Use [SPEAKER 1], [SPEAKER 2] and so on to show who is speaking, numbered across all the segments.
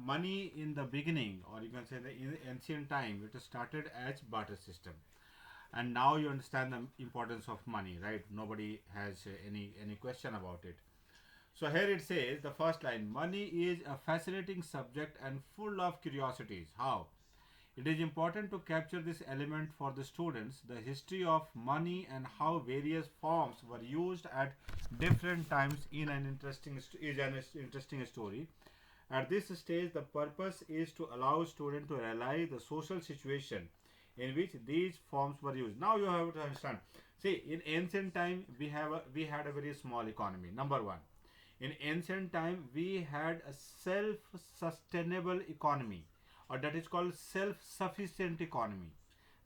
[SPEAKER 1] money in the beginning, or you can say the in ancient time, it started as barter system, and now you understand the importance of money, right? Nobody has any question about it. So here it says the first line: money is a fascinating subject and full of curiosities. How? It is important to capture this element for the students, the history of money and how various forms were used at different times in an interesting story. At this stage, the purpose is to allow students to realize the social situation in which these forms were used. Now you have to understand. See, in ancient time, we had a very small economy. Number one, in ancient time, we had a self-sustainable economy, or that is called self-sufficient economy,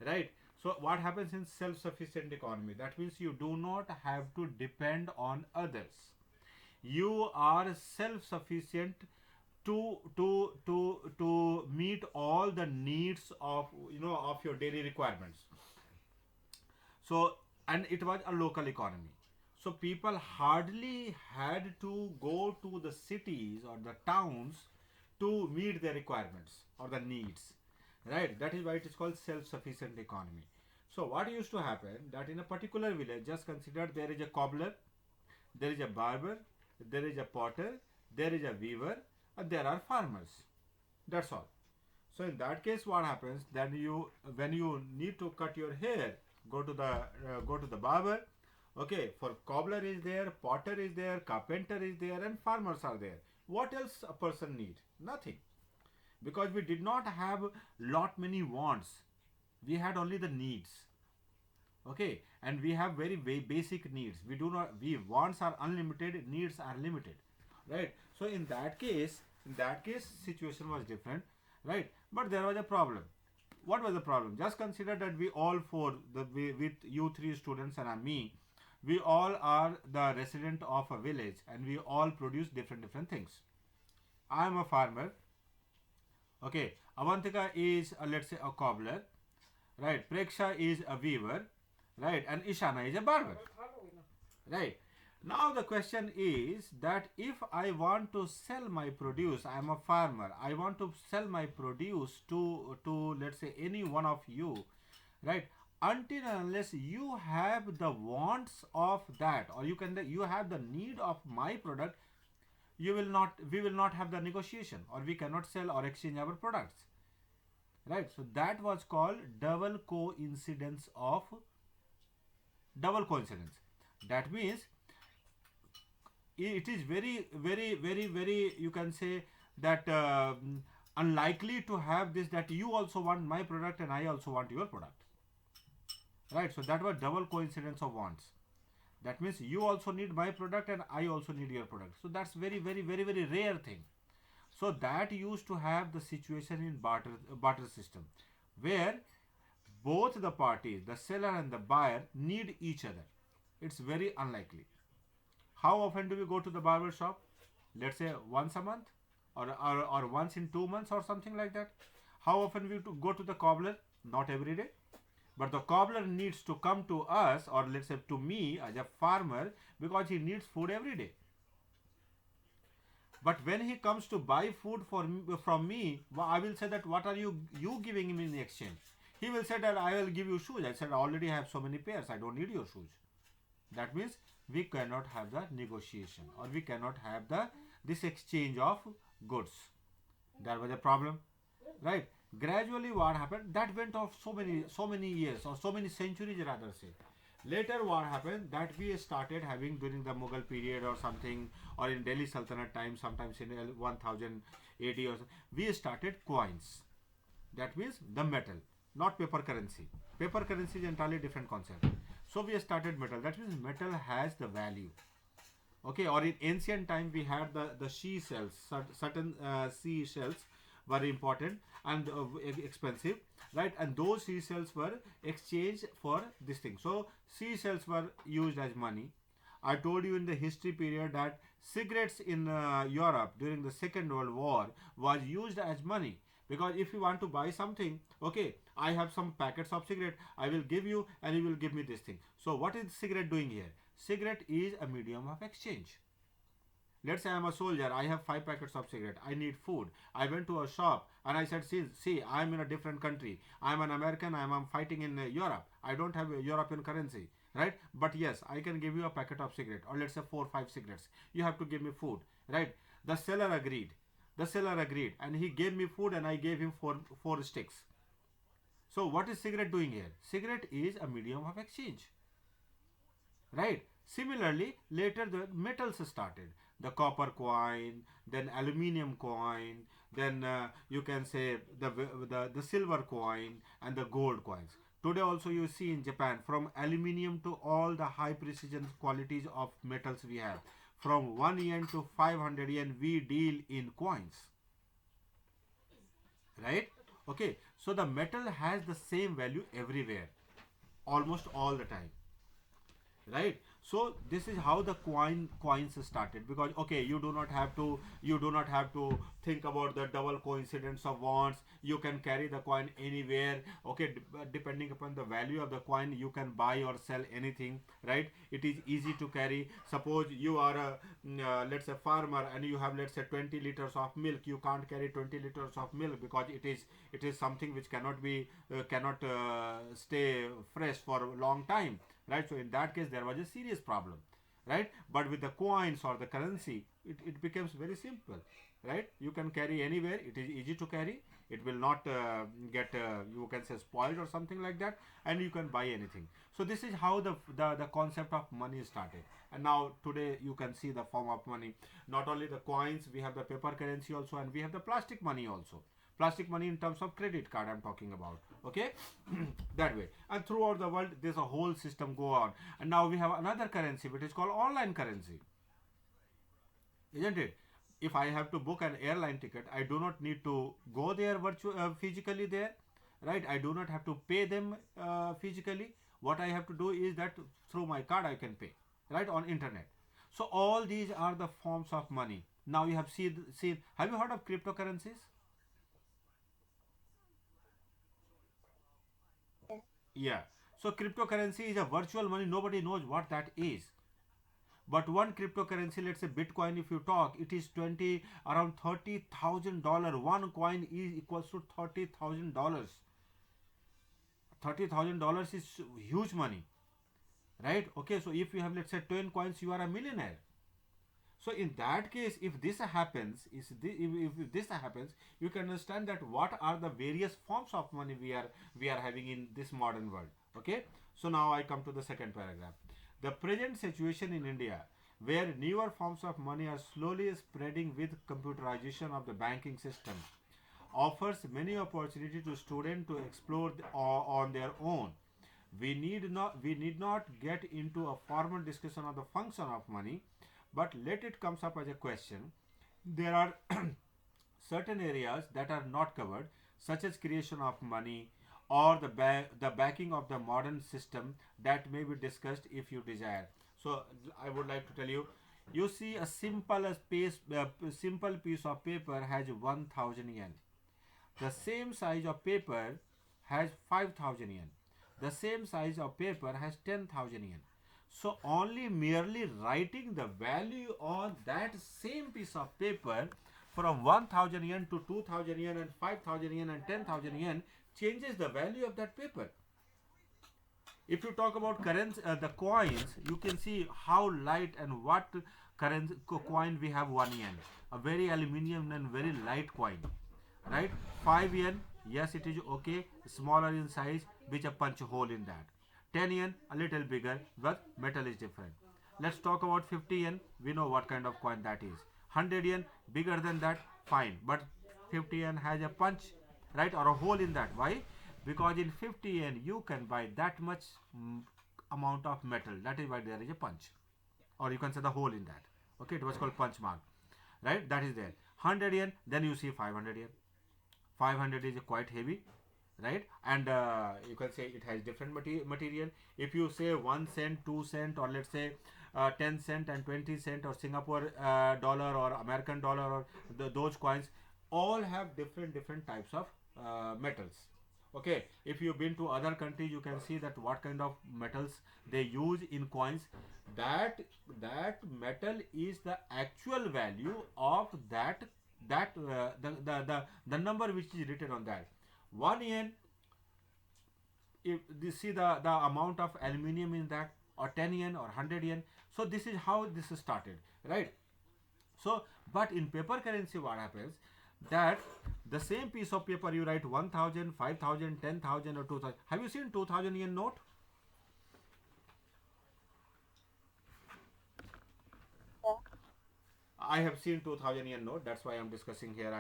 [SPEAKER 1] right? So what happens in self-sufficient economy? That means you do not have to depend on others. You are self-sufficient to meet all the needs of of your daily requirements. So, and it was a local economy. So people hardly had to go to the cities or the towns to meet their requirements or the needs, right? That is why it is called self-sufficient economy. So what used to happen, that in a particular village, just consider there is a cobbler, there is a barber, there is a potter, there is a weaver, and there are farmers. That's all. So in that case, what happens? Then you, when you need to cut your hair, go to the barber. Okay, for cobbler is there, potter is there, carpenter is there, and farmers are there. What else a person need? Nothing, because we did not have lot many wants. We had only the needs. Okay, and we have very basic needs. We do not, we wants are unlimited, needs are limited, right? So in that case situation was different, right? But there was a problem. What was the problem? Just consider that we all four, with you three students and me, we all are the resident of a village, and we all produce different things. I am a farmer. Okay, Avantika is let's say a cobbler, right? Preksha is a weaver, right? And Ishana is a barber, right? Now the question is that if I want to sell my produce, I am a farmer, I want to sell my produce to let's say any one of you, right? Until and unless you have the wants of that, or you have the need of my product, you will not we will not have the negotiation, or we cannot sell or exchange our products, right? So that was called double coincidence. That means it is very, you can say that unlikely to have this, that you also want my product and I also want your product, right? So that was double coincidence of wants. That means you also need my product and I also need your product. So that's very rare thing. So that used to have the situation in barter system, where both the parties, the seller and the buyer, need each other. It's very unlikely. How often do we go to the barber shop? Let's say once a month, or once in 2 months, or something like that. How often we go to the cobbler? Not every day. But the cobbler needs to come to us, or let's say to me as a farmer, because he needs food every day. But when he comes to buy food from me, I will say that what are you giving him in exchange? He will say that I will give you shoes. I said I already have so many pairs. I don't need your shoes. That means we cannot have the negotiation, or we cannot have this exchange of goods. That was a problem, right? Gradually what happened, that went off so many years, or so many centuries rather say. Later what happened, that we started having during the Mughal period or something, or in Delhi Sultanate time, sometimes in 1080 or so, we started coins. That means the metal, not paper currency. Paper currency is entirely different concept. So we started metal. That means metal has the value. Okay, or in ancient time we had the she shells. Certain sea shells were important and expensive, right? And those sea shells were exchanged for this thing. So sea shells were used as money. I told you in the history period that cigarettes in Europe during the Second World War was used as money, because if you want to buy something, okay, I have some packets of cigarette, I will give you and you will give me this thing. So what is cigarette doing here? Cigarette is a medium of exchange. Let's say I'm a soldier, I have 5 packets of cigarette, I need food. I went to a shop and I said, see, I'm in a different country. I'm an American, I'm fighting in Europe. I don't have a European currency, right? But yes, I can give you a packet of cigarette, or let's say 4 or 5 cigarettes. You have to give me food, right? The seller agreed. The seller agreed, and he gave me food, and I gave him four sticks. So what is cigarette doing here? Cigarette is a medium of exchange, right? Similarly, later the metals started. The copper coin, then aluminium coin, then you can say the silver coin and the gold coins. Today also you see in Japan, from aluminium to all the high precision qualities of metals we have. From 1 yen to 500 yen we deal in coins, right? Okay, so the metal has the same value everywhere, almost all the time, right? So this is how the coins started, because okay, you do not have to think about the double coincidence of wants. You can carry the coin anywhere. Okay, depending upon the value of the coin, you can buy or sell anything, right? It is easy to carry. Suppose you are a let's say farmer, and you have, let's say, 20 liters of milk. You can't carry 20 liters of milk, because it is something which cannot stay fresh for a long time, right? So in that case there was a serious problem, right? But with the coins or the currency, it becomes very simple, right? You can carry anywhere. It is easy to carry. It will not get you can say spoiled or something like that, and you can buy anything. So this is how the concept of money started. And now today you can see the form of money. Not only the coins, we have the paper currency also, and we have the plastic money also. Plastic money in terms of credit card I'm talking about, okay? That way. And throughout the world there's a whole system go on. And now we have another currency which is called online currency, isn't it? If I have to book an airline ticket, I do not need to go there physically there, right? I do not have to pay them physically. What I have to do is that through my card I can pay, right, on internet. So all these are the forms of money. Now you have seen, have you heard of cryptocurrencies? Yeah. So cryptocurrency is a virtual money. Nobody knows what that is. But one cryptocurrency, let's say Bitcoin, if you talk, it is around $30,000. One coin is equals to $30,000. $30,000 is huge money, right? Okay, so if you have, let's say, 10 coins, you are a millionaire. So in that case, if this happens, if this happens, you can understand that what are the various forms of money we are having in this modern world. Okay. So now I come to the second paragraph. The present situation in India, where newer forms of money are slowly spreading with computerization of the banking system, offers many opportunity to students to explore on their own. We need not get into a formal discussion of the function of money, but let it comes up as a question. There are certain areas that are not covered, such as creation of money or the backing of the modern system, that may be discussed if you desire. So I would like to tell you, you see a simple piece of paper has 1000 yen. The same size of paper has 5000 yen. The same size of paper has 10,000 yen. So only merely writing the value on that same piece of paper from 1000 yen to 2000 yen and 5000 yen and 10,000 yen changes the value of that paper. If you talk about the coins, you can see how light and what coin we have. 1 yen, a very aluminium and very light coin, right? 5 yen, yes, it is okay, smaller in size, which a punch hole in that. 10 yen, a little bigger, but metal is different. Let's talk about 50 yen. We know what kind of coin that is. 100 yen, bigger than that, fine, but 50 yen has a punch, right, or a hole in that. Why? Because in 50 yen you can buy that much amount of metal. That is why there is a punch, or you can say the hole in that. Okay, it was called punch mark, right? That is there. 100 yen, then you see 500 yen. 500 is quite heavy, right? And you can say it has different material. If you say 1 cent, 2 cent, or let's say 10 cent and 20 cent, or Singapore dollar or American dollar, or those coins all have different types of metals, Okay, if you've been to other countries, you can see that what kind of metals they use in coins. That that metal is the actual value of the number which is written on that. 1 yen, if you see the amount of aluminium in that, or 10 yen or 100 yen. So this is how this is started, right? So, but in paper currency, what happens that the same piece of paper you write 1,000, 5,000, 10,000, or 2,000. Have you seen 2,000 yen note?
[SPEAKER 2] Yeah.
[SPEAKER 1] I have seen 2,000 yen note. That's why I'm discussing here.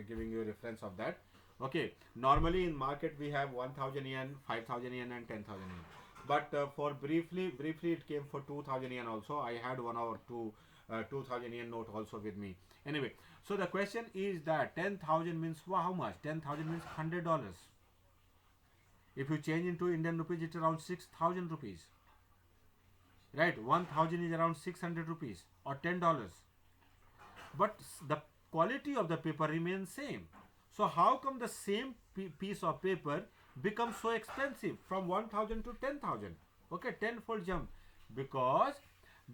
[SPEAKER 1] Giving you a reference of that. Okay. Normally in market we have 1,000 yen, 5,000 yen, and 10,000 yen. But for briefly it came for 2,000 yen also. I had one or two 2,000 yen note also with me. Anyway, so the question is that 10,000 means how much? 10,000 means $100. If you change into Indian rupees, it's around 6,000 rupees. Right? 1,000 is around 600 rupees or $10. But the quality of the paper remains same. So how come the same piece of paper becomes so expensive from 1,000 to 10,000? Okay, tenfold jump, because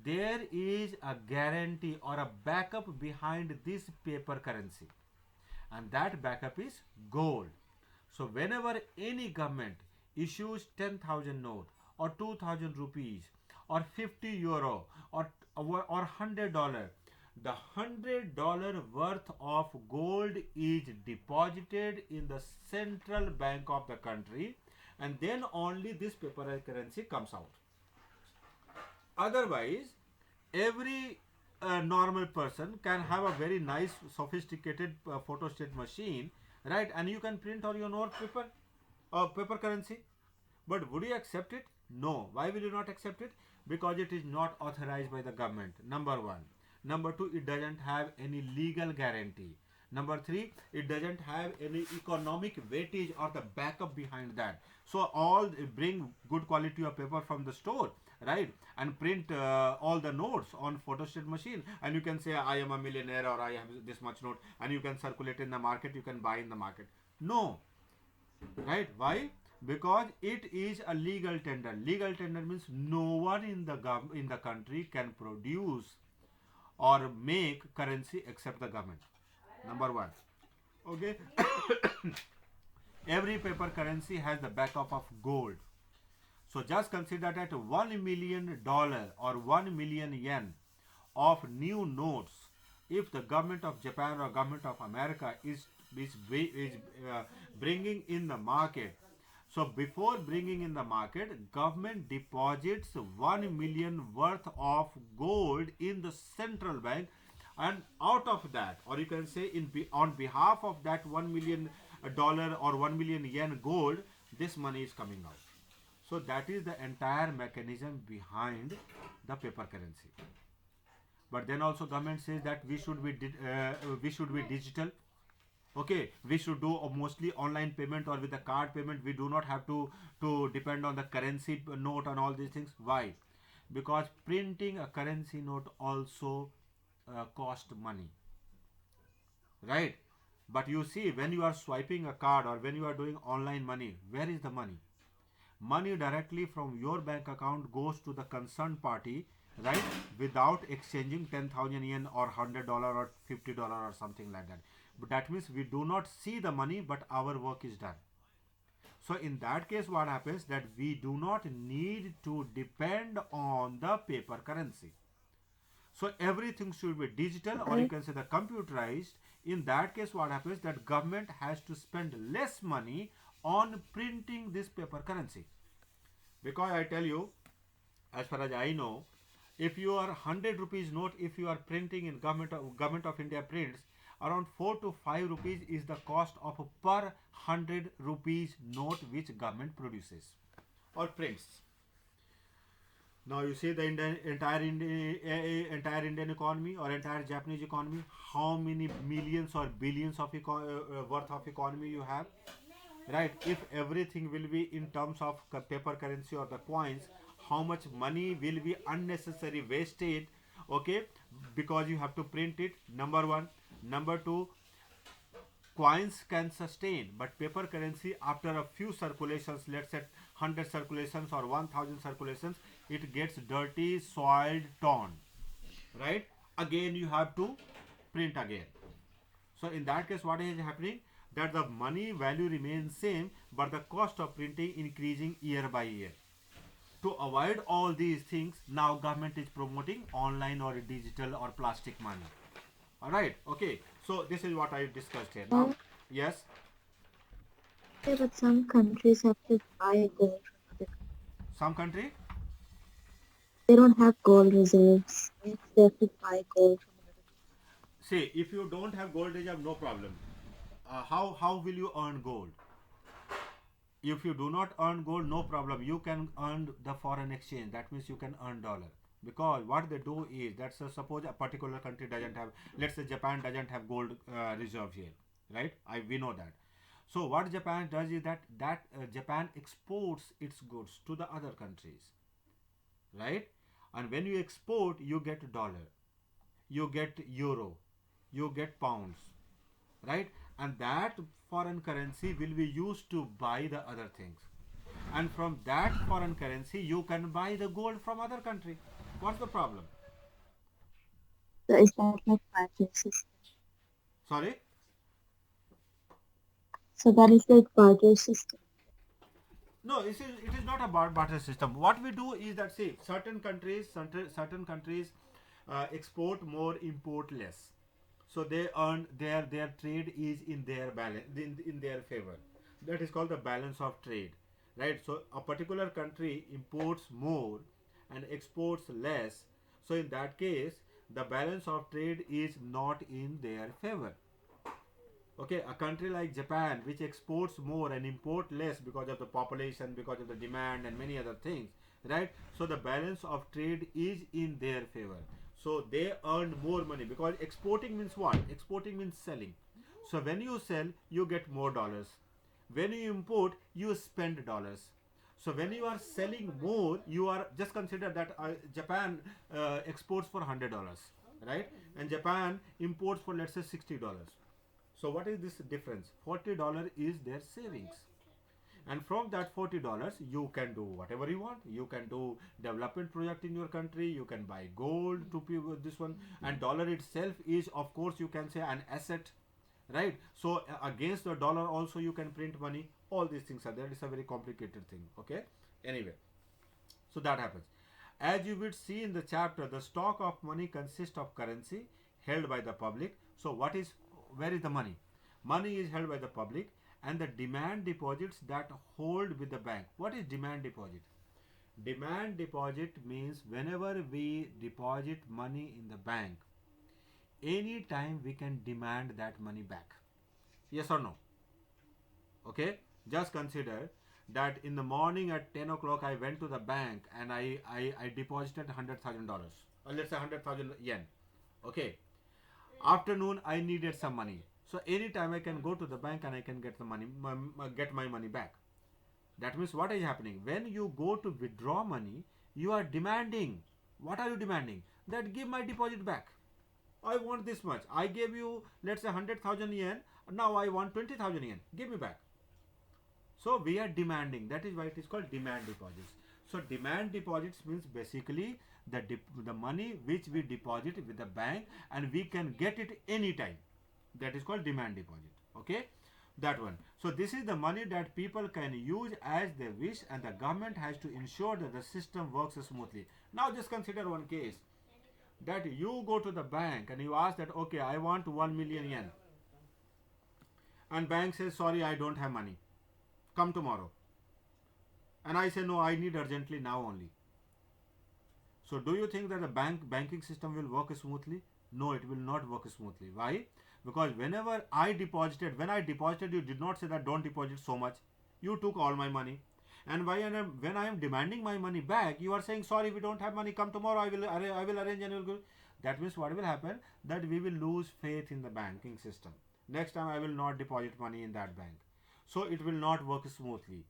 [SPEAKER 1] there is a guarantee or a backup behind this paper currency, and that backup is gold. So whenever any government issues 10,000 note or 2,000 rupees or 50 euro or $100, the $100 worth of gold is deposited in the central bank of the country, and then only this paper currency comes out. Otherwise, every normal person can have a very nice sophisticated photostat machine, right? And you can print on your note paper or paper currency. But would you accept it? No. Why will you not accept it? Because it is not authorized by the government. Number one. Number two, it doesn't have any legal guarantee. Number three, it doesn't have any economic weightage or the backup behind that. So all bring good quality of paper from the store, right? And print all the notes on photostat machine, and you can say I am a millionaire or I have this much note, and you can circulate in the market. You can buy in the market. No, right? Why? Because it is a legal tender. Legal tender means no one in the in the country can produce or make currency except the government. Number one. Okay. Every paper currency has the backup of gold. So just consider that $1 million or 1 million yen of new notes, if the government of Japan or government of America is bringing in the market. So before bringing in the market, government deposits 1 million worth of gold in the central bank, and out of that, or you can say on behalf of that 1 million dollar or 1 million yen gold, this money is coming out. So that is the entire mechanism behind the paper currency. But then also government says that we should be digital. Okay, we should do a mostly online payment or with the card payment. We do not have to depend on the currency note and all these things. Why? Because printing a currency note also cost money, right? But you see, when you are swiping a card or when you are doing online money, where is the money? Money directly from your bank account goes to the concerned party, right? Without exchanging 10,000 yen or $100 or $50 or something like that. But that means we do not see the money, but our work is done. So in that case, what happens that we do not need to depend on the paper currency. So everything should be digital, or you
[SPEAKER 2] Okay.
[SPEAKER 1] can say the computerized. In that case, what happens that government has to spend less money on printing this paper currency. Because I tell you, as far as I know, if you are 100 rupees note, if you are printing in government of India prints, around 4 to 5 rupees is the cost of a per 100 rupees note which government produces or prints. Now you see the entire Indian economy or entire Japanese economy, how many millions or billions of worth of economy you have, right? If everything will be in terms of paper currency or the coins, how much money will be unnecessary wasted, okay? Because you have to print it. Number one. Number two, coins can sustain, but paper currency, after a few circulations, let's say 100 circulations or 1000 circulations, it gets dirty, soiled, torn, right? Again you have to print again. So in that case, what is happening? That the money value remains same, but the cost of printing increasing year by year. To avoid all these things, now government is promoting online or digital or plastic money. All right, okay. So this is what I discussed here. Now,
[SPEAKER 2] Uh,
[SPEAKER 1] yes,
[SPEAKER 2] yeah, but some countries have to buy gold from other countries.
[SPEAKER 1] some country.
[SPEAKER 2] They don't have gold reserves. Means they have to buy gold from another country.
[SPEAKER 1] See, if you don't have gold, you have no problem. How will you earn gold? If you do not earn gold, no problem. You can earn the foreign exchange. That means you can earn dollar. Because what they do is that, suppose a particular country doesn't have, let's say Japan doesn't have gold reserve here, right? We know that. So what Japan does is that Japan exports its goods to the other countries, right? And when you export, you get dollar, you get euro, you get pounds, right? And that foreign currency will be used to buy the other things. And from that foreign currency, you can buy the gold from other country. What's the problem?
[SPEAKER 2] So is that like barter system?
[SPEAKER 1] Sorry.
[SPEAKER 2] So that is like barter system.
[SPEAKER 1] No, it is not about barter system. What we do is that, see, certain countries export more, import less. So they earn, their trade is in their balance, in their favor. That is called the balance of trade, right? So a particular country imports more and exports less. So in that case, the balance of trade is not in their favor. Okay, a country like Japan, which exports more and import less because of the population, because of the demand and many other things, right? So the balance of trade is in their favor. So they earn more money, because exporting means what? Exporting means selling. So when you sell, you get more dollars. When you import, you spend dollars. So when you are selling more, you are, just consider that Japan exports for $100, right? And Japan imports for, let's say, $60. So what is this difference? $40 is their savings. And from that $40, you can do whatever you want. You can do development project in your country. You can buy gold to pay with this one. And dollar itself is, of course, you can say an asset, right? So against the dollar also you can print money. All these things are there. It's a very complicated thing. Okay. Anyway, so that happens. As you would see in the chapter, the stock of money consists of currency held by the public. So what is, where is the money? Money is held by the public, and the demand deposits that hold with the bank. What is demand deposit? Demand deposit means whenever we deposit money in the bank, anytime we can demand that money back. Yes or no? Okay, just consider that in the morning at 10 o'clock I went to the bank and I deposited $100,000, or let's say 100,000 yen. Okay, afternoon I needed some money, so anytime I can go to the bank and I can get the money, get my money back. That means what is happening? When you go to withdraw money, you are demanding. What are you demanding? That give my deposit back. I want this much. I gave you, let's say, 100,000 yen. Now I want 20,000 yen. Give me back. So we are demanding. That is why it is called demand deposits. So demand deposits means basically the money which we deposit with the bank and we can get it anytime. That is called demand deposit. Okay, that one. So this is the money that people can use as they wish, and the government has to ensure that the system works smoothly. Now just consider one case, that you go to the bank and you ask that, okay, I want 1 million yen, and bank says, sorry, I don't have money, come tomorrow. And I say, no, I need urgently now only. So do you think that the banking system will work smoothly? No, it will not work smoothly. Why? Because when I deposited, you did not say that don't deposit so much. You took all my money. And when I am demanding my money back, you are saying, sorry, we don't have money, come tomorrow, I will arrange and you will go. That means what will happen? That we will lose faith in the banking system. Next time I will not deposit money in that bank. So it will not work smoothly.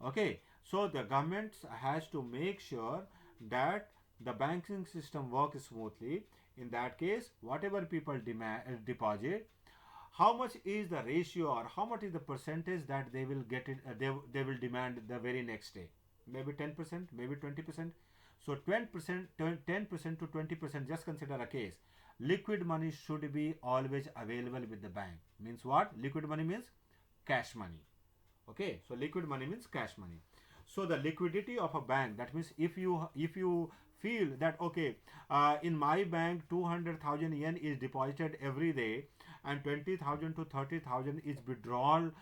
[SPEAKER 1] Okay, so the government has to make sure that the banking system works smoothly. In that case, whatever people deposit, how much is the ratio or how much is the percentage that they will get it, they will demand the very next day? Maybe 10%, maybe 20%. So 10%, 10% to 20%, just consider a case. Liquid money should be always available with the bank. Means what? Liquid money means cash money. Okay, so liquid money means cash money. So the liquidity of a bank, that means if you feel that okay, in my bank 200,000 yen is deposited every day and 20,000 to 30,000 is withdrawn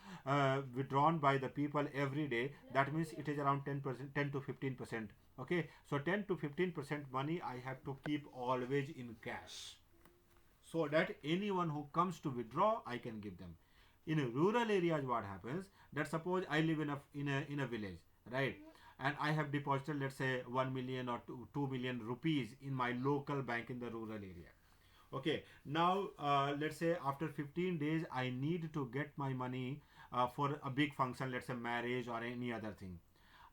[SPEAKER 1] by the people every day, that means it is around 10%, 10 to 15%. Okay, so 10 to 15% money I have to keep always in cash, so that anyone who comes to withdraw I can give them. In a rural areas, what happens, that suppose I live in a village, right, and I have deposited, let's say, 1 million or 2 million rupees in my local bank in the rural area. Okay, now let's say after 15 days I need to get my money for a big function, let's say marriage or any other thing.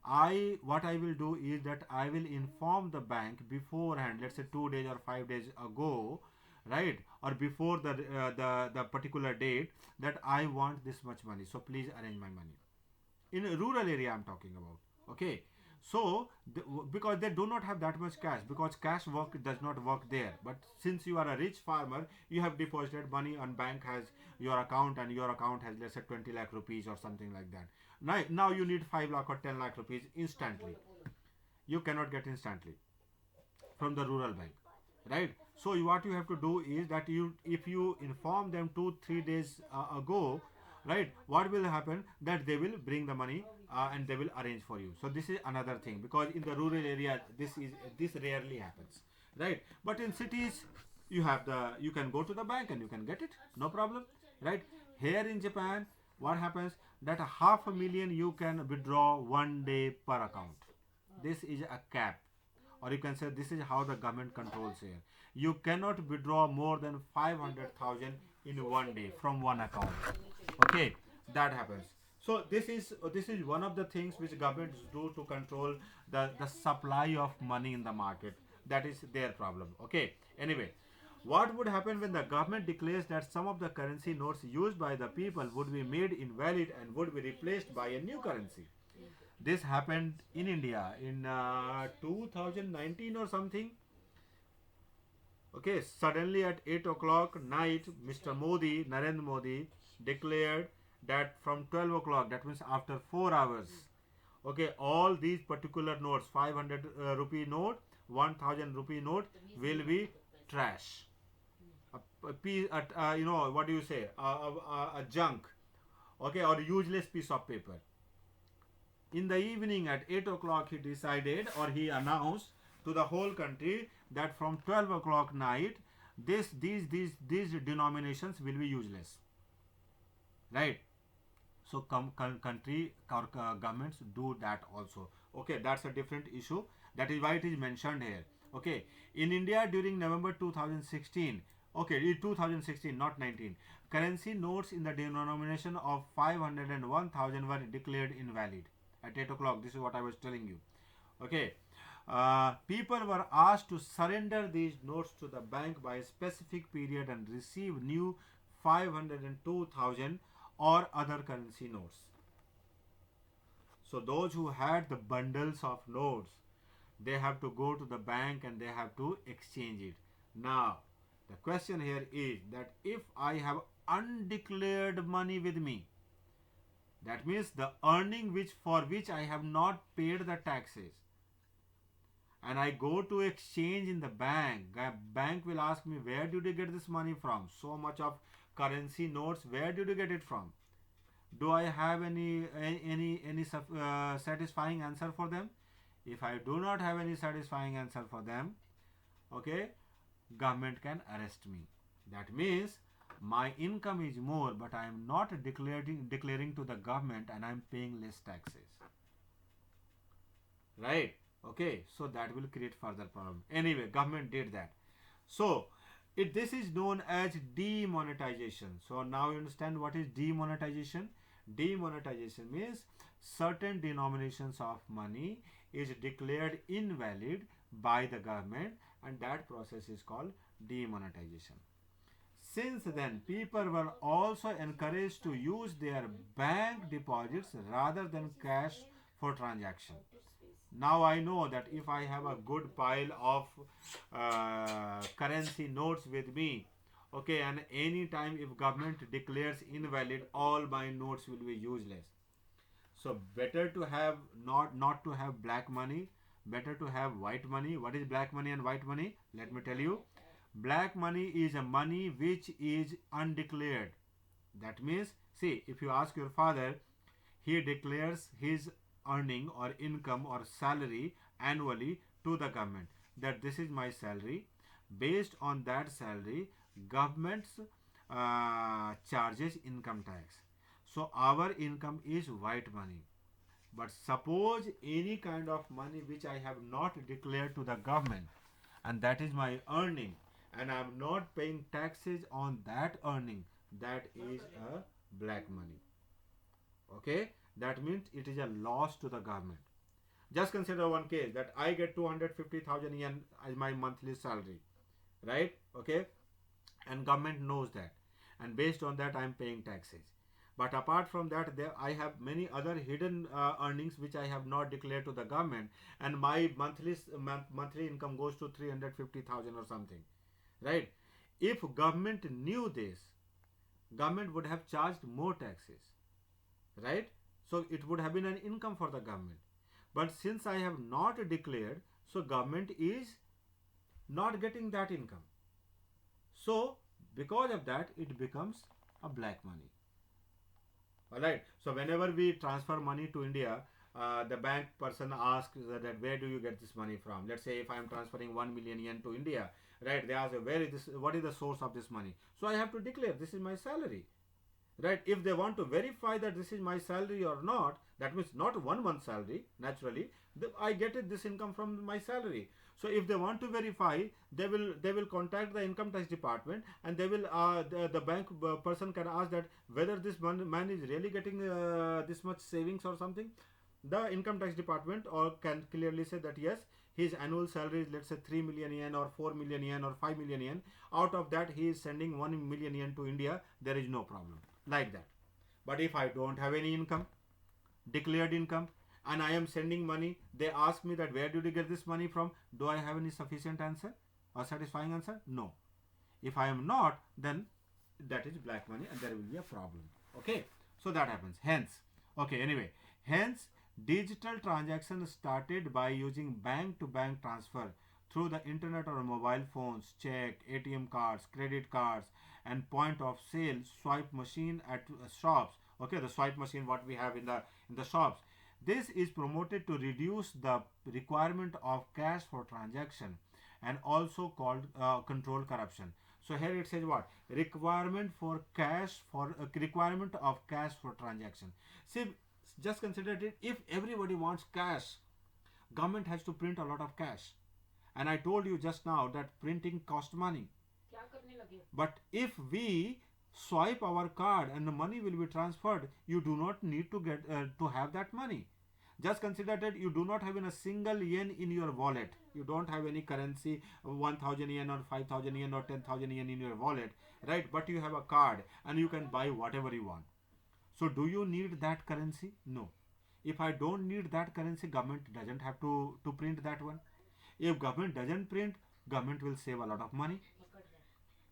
[SPEAKER 1] I What I will do is that I will inform the bank beforehand, let's say 2 days or 5 days ago, right, or before the particular date, that I want this much money. So please arrange my money. In a rural area, I'm talking about. Okay, so because they do not have that much cash, because cash work does not work there. But since you are a rich farmer, you have deposited money and bank has your account, and your account has, let's say, 20 lakh rupees or something like that. Now you need 5 lakh or 10 lakh rupees instantly. You cannot get instantly from the rural bank, right? So what you have to do is that if you inform them 2 3 days ago, right, what will happen, that they will bring the money and they will arrange for you. So this is another thing, because in the rural area this rarely happens, right? But in cities, you can go to the bank and you can get it, no problem, right? Here in Japan, what happens, that a half a million you can withdraw one day per account. This is a cap, or you can say this is how the government controls here. You cannot withdraw more than 500,000 in one day from one account. Okay, that happens. So this is one of the things which governments do to control the supply of money in the market. That is their problem. Okay. Anyway, what would happen when the government declares that some of the currency notes used by the people would be made invalid and would be replaced by a new currency? This happened in India in 2019 or something. Okay, suddenly at 8 o'clock night, Mr. Modi, Narendra Modi, declared that from 12 o'clock, that means after 4 hours, okay, all these particular notes, 500 rupee note, 1000 rupee note, will be trash. A piece, what do you say? A junk, okay, or useless piece of paper. In the evening at 8 o'clock, he decided, or he announced to the whole country, that from 12 o'clock night, these denominations will be useless, right? So country or governments do that also. Okay, that's a different issue. That is why it is mentioned here. Okay, in India during November 2016, okay, in 2016, not 19, currency notes in the denomination of 500 and 1000 were declared invalid at 8 o'clock. This is what I was telling you. Okay, people were asked to surrender these notes to the bank by a specific period and receive new 500 and 2000 or other currency notes. So those who had the bundles of notes, they have to go to the bank and they have to exchange it. Now, the question here is that if I have undeclared money with me, that means the earning for which I have not paid the taxes, and I go to exchange in the bank will ask me, where did you get this money from? So much of currency notes, where did you get it from? Do I have any satisfying answer for them? If I do not have any satisfying answer for them, okay, government can arrest me. That means my income is more, but I am not declaring to the government, and I am paying less taxes. Right? Okay, so that will create further problem. Anyway, government did that. So this is known as demonetization. So now you understand what is demonetization. Demonetization means certain denominations of money is declared invalid by the government, and that process is called demonetization. Since then, people were also encouraged to use their bank deposits rather than cash for transaction. Now I know that if I have a good pile of currency notes with me, okay, and any time if government declares invalid, all my notes will be useless. So better to have not to have black money, better to have white money. What is black money and white money? Let me tell you. Black money is a money which is undeclared. That means, see, if you ask your father, he declares his earning or income or salary annually to the government that this is my salary. Based on that salary, government's charges income tax. So our income is white money. But suppose any kind of money which I have not declared to the government, and that is my earning, and I am not paying taxes on that earning, that is a black money. Okay, that means it is a loss to the government. Just consider one case that I get 250,000 yen as my monthly salary, right? Okay, and government knows that, and based on that I am paying taxes. But apart from that, there I have many other hidden earnings which I have not declared to the government, and my monthly income goes to 350,000 or something, right? If government knew this, government would have charged more taxes, right? So it would have been an income for the government. But since I have not declared, so government is not getting that income. So because of that, it becomes a black money. All right. So whenever we transfer money to India, the bank person asks that where do you get this money from? Let's say if I am transferring 1 million yen to India, right? They ask where is this? What is the source of this money? So I have to declare this is my salary, right? If they want to verify that this is my salary or not, that means not 1 month salary. Naturally, I get it this income from my salary. So if they want to verify, they will contact the income tax department, and they will the bank person can ask that whether this man is really getting this much savings or something. The income tax department or can clearly say that yes, his annual salary is, let's say, 3 million yen or 4 million yen or 5 million yen. Out of that he is sending 1 million yen to India. There is no problem like that. But if I don't have any income, declared income, and I am sending money, they ask me that where did you get this money from? Do I have any sufficient answer or satisfying answer? No. If I am not, then that is black money and there will be a problem. Okay, so that happens. Hence, okay, anyway, hence digital transaction started by using bank to bank transfer through the internet or mobile phones, check, ATM cards, credit cards, and point of sale swipe machine at shops. Okay, the swipe machine what we have in the shops. This is promoted to reduce the requirement of cash for transaction, and also called control corruption. So here it says what? Requirement of cash for transaction. See, just consider it. If everybody wants cash, government has to print a lot of cash. And I told you just now that printing cost money. But if we swipe our card and the money will be transferred, you do not need to get to have that money. Just consider that you do not have in a single yen in your wallet. You don't have any currency, 1000 yen or 5000 yen or 10,000 yen in your wallet, right? But you have a card and you can buy whatever you want. So do you need that currency? No. If I don't need that currency, government doesn't have to print that one. If government doesn't print, government will save a lot of money,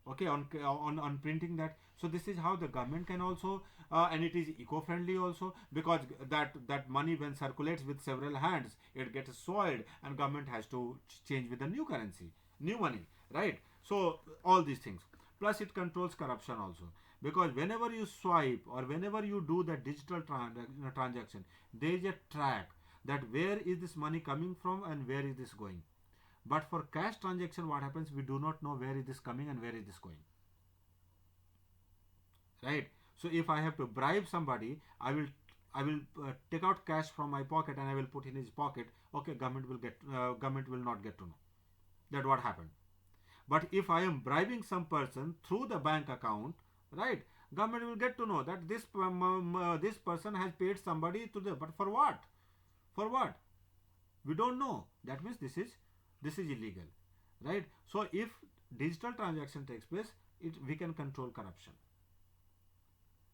[SPEAKER 1] okay, on printing that. So this is how the government can also and it is eco-friendly also, because that money when circulates with several hands, it gets soiled and government has to change with the new currency, new money, right? So all these things, plus it controls corruption also, because whenever you swipe or whenever you do the digital transaction, there is a track that where is this money coming from and where is this going. But for cash transaction, what happens? We do not know where is this coming and where is this going. Right? So if I have to bribe somebody, I will take out cash from my pocket and I will put in his pocket. Okay, government will not get to know that what happened. But if I am bribing some person through the bank account, right? Government will get to know that this person has paid somebody to the, but for what? For what? We don't know. That means this is illegal, right? So if digital transaction takes place, we can control corruption,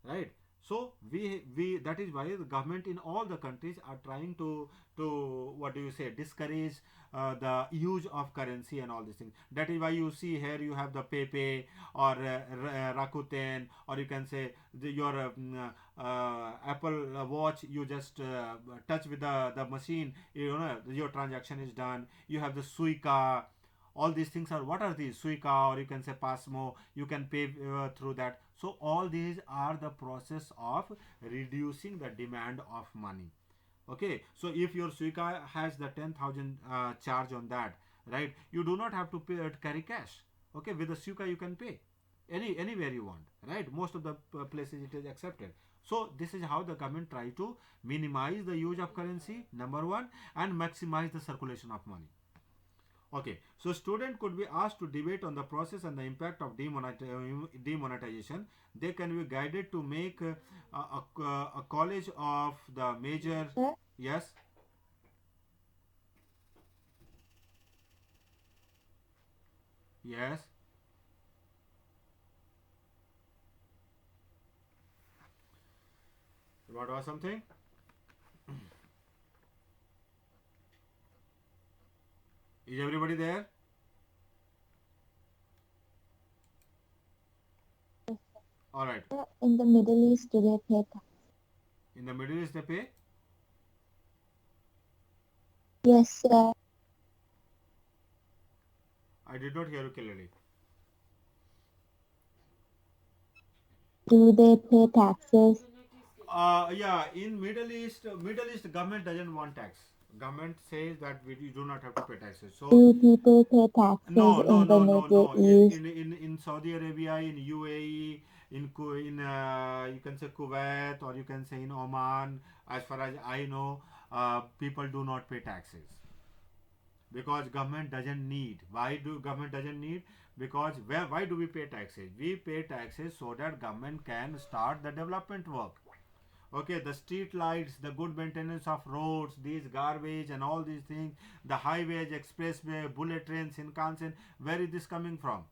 [SPEAKER 1] right? So we that is why the government in all the countries are trying to what do you say, discourage the use of currency and all these things. That is why you see here you have the Pepe or Rakuten, or you can say your Apple Watch. You just touch with the machine, you know, your transaction is done. You have the Suica. All these things are, what are these? Suica, or you can say Pasmo. You can pay through that. So all these are the process of reducing the demand of money. Okay, so if your Suica has the 10,000 charge on that, right, you do not have to pay carry cash. Okay, with the Suica you can pay anywhere you want, right? Most of the places it is accepted. So this is how the government try to minimize the use of currency, number one, and maximize the circulation of money. Okay, so student could be asked to debate on the process and the impact of demonetization. They can be guided to make a college of the major.
[SPEAKER 2] Sir,
[SPEAKER 1] Yes, yes. What was something? Is everybody there? All right.
[SPEAKER 2] in the Middle East, do they pay tax?
[SPEAKER 1] In the Middle East, they pay.
[SPEAKER 2] Yes, sir.
[SPEAKER 1] I did not hear you clearly.
[SPEAKER 2] Do they pay taxes?
[SPEAKER 1] Yeah, in Middle East government doesn't want tax. Government says that you do not have to pay taxes. So
[SPEAKER 2] Do people pay taxes
[SPEAKER 1] no, no,
[SPEAKER 2] in the
[SPEAKER 1] no, no,
[SPEAKER 2] Middle
[SPEAKER 1] no.
[SPEAKER 2] East?
[SPEAKER 1] In Saudi Arabia, in UAE, you can say Kuwait, or you can say in Oman. As far as I know, people do not pay taxes because government doesn't need. Why do government doesn't need? Because why do we pay taxes? We pay taxes so that government can start the development work. Okay, the street lights, the good maintenance of roads, these garbage and all these things, the highways, expressway, bullet trains, Shinkansen, where is this coming from?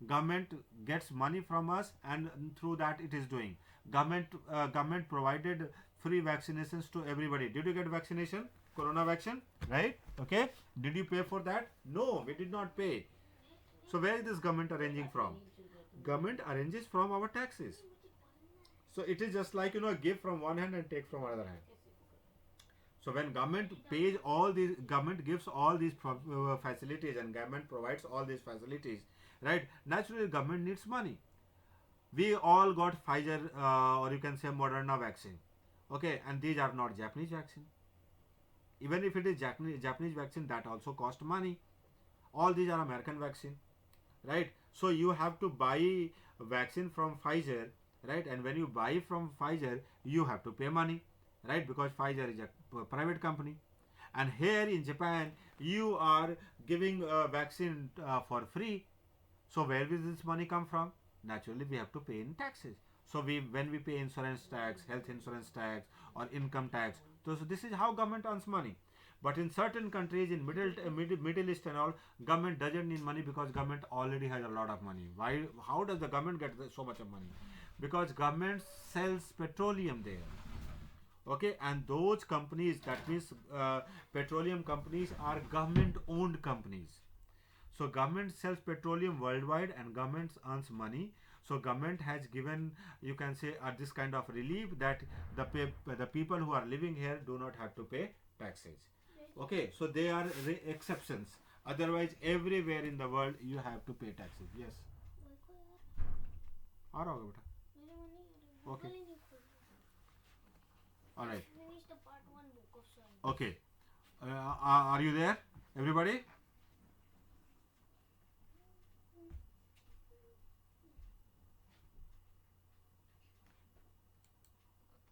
[SPEAKER 1] Government gets money from us, and through that it is doing. Government provided free vaccinations to everybody. Did you get vaccination? Corona vaccine, right? Okay. Did you pay for that? No, we did not pay. So where is this government arranging from? Government arranges from our taxes. So it is just like, give from one hand and take from another hand. So when government pays all these, government gives all these facilities, and government provides all these facilities, right? Naturally, government needs money. We all got Pfizer, or you can say Moderna vaccine, okay, and these are not Japanese vaccine. Even if it is Japanese vaccine, that also cost money. All these are American vaccine, right? So you have to buy vaccine from Pfizer, right? And when you buy from Pfizer, you have to pay money, right? Because Pfizer is a private company. And here in Japan, you are giving a vaccine for free. So where will this money come from? Naturally, we have to pay in taxes. So when we pay insurance tax, health insurance tax, or income tax, so this is how government earns money. But in certain countries, in Middle East and all, government doesn't need money because government already has a lot of money. Why? How does the government get so much of money? Because government sells petroleum there. Okay, and those companies, that means petroleum companies, are government owned companies. So government sells petroleum worldwide, and government earns money. So government has given, you can say, this kind of relief that the people who are living here do not have to pay taxes. Okay, so they are exceptions. Otherwise, everywhere in the world you have to pay taxes. Yes. आ रहा होगा बेटा. Okay. All right. Okay. Are you there, everybody?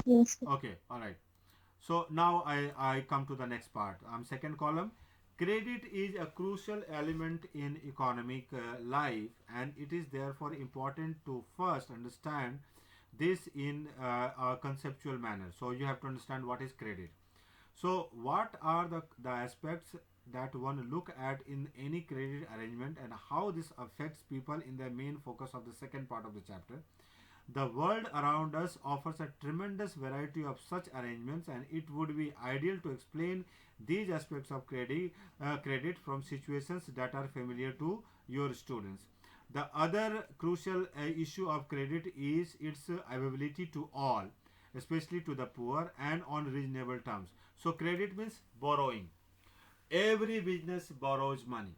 [SPEAKER 2] Yes, sir.
[SPEAKER 1] Okay, all right. So now I come to the next part. Second column. Credit is a crucial element in economic life, and it is therefore important to first understand this in a conceptual manner. So you have to understand what is credit. So what are the aspects that one look at in any credit arrangement and how this affects people in the main focus of the second part of the chapter. The world around us offers a tremendous variety of such arrangements, and it would be ideal to explain these aspects of credit from situations that are familiar to your students. The other crucial issue of credit is its availability to all, especially to the poor and on reasonable terms. So, credit means borrowing. Every business borrows money.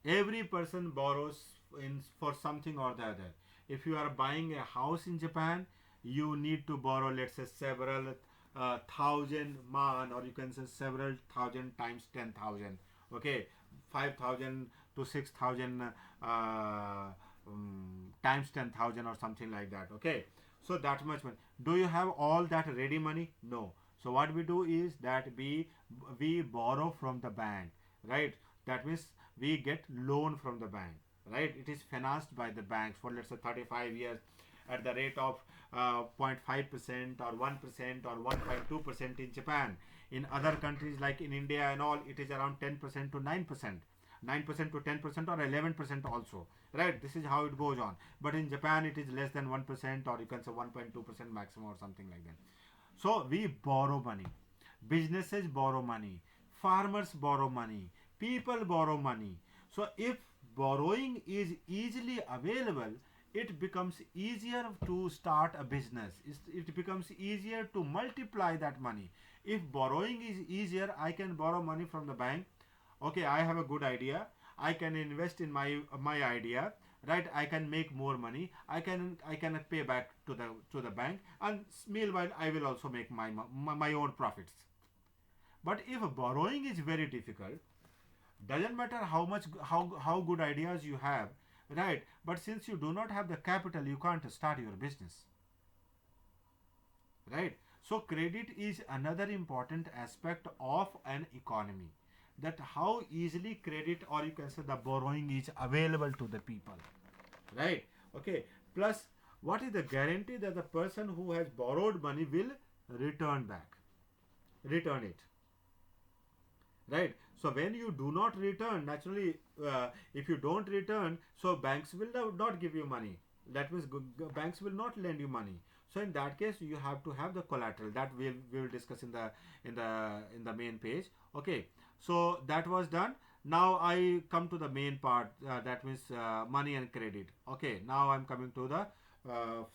[SPEAKER 1] Every person borrows for something or the other. If you are buying a house in Japan, you need to borrow, let's say, several thousand man, or you can say several thousand times 10,000. Okay, 5,000 to 6,000 times 10,000 or something like that. Okay, so that much money. Do you have all that ready money? No. So what we do is that we borrow from the bank, right? That means we get loan from the bank, right? It is financed by the banks for, let's say, 35 years at the rate of 0.5% or 1% or 1.2% in Japan. In other countries like in India and all, it is around 10% to 9%. 9% to 10% or 11% also, right? This is how it goes on. But in Japan it is less than 1%, or you can say 1.2% maximum or something like that. So we borrow money. Businesses borrow money. Farmers borrow money. People borrow money. So if borrowing is easily available, it becomes easier to start a business. It becomes easier to multiply that money. If borrowing is easier, I can borrow money from the bank. Okay, I have a good idea. I can invest in my idea, right? I can make more money. I can pay back to the bank, and meanwhile I will also make my own profits. But if borrowing is very difficult, doesn't matter how good ideas you have, right? But since you do not have the capital, you can't start your business, right? So credit is another important aspect of an economy, that how easily credit, or you can say the borrowing, is available to the people, right? Okay, plus what is the guarantee that the person who has borrowed money will return it, right? So when you do not return, naturally, if you don't return, so banks will not give you money. That means banks will not lend you money. So in that case, you have to have the collateral that we will discuss in the main page. Okay, so that was done. Now I come to the main part, that means money and credit. Okay, now I'm coming to the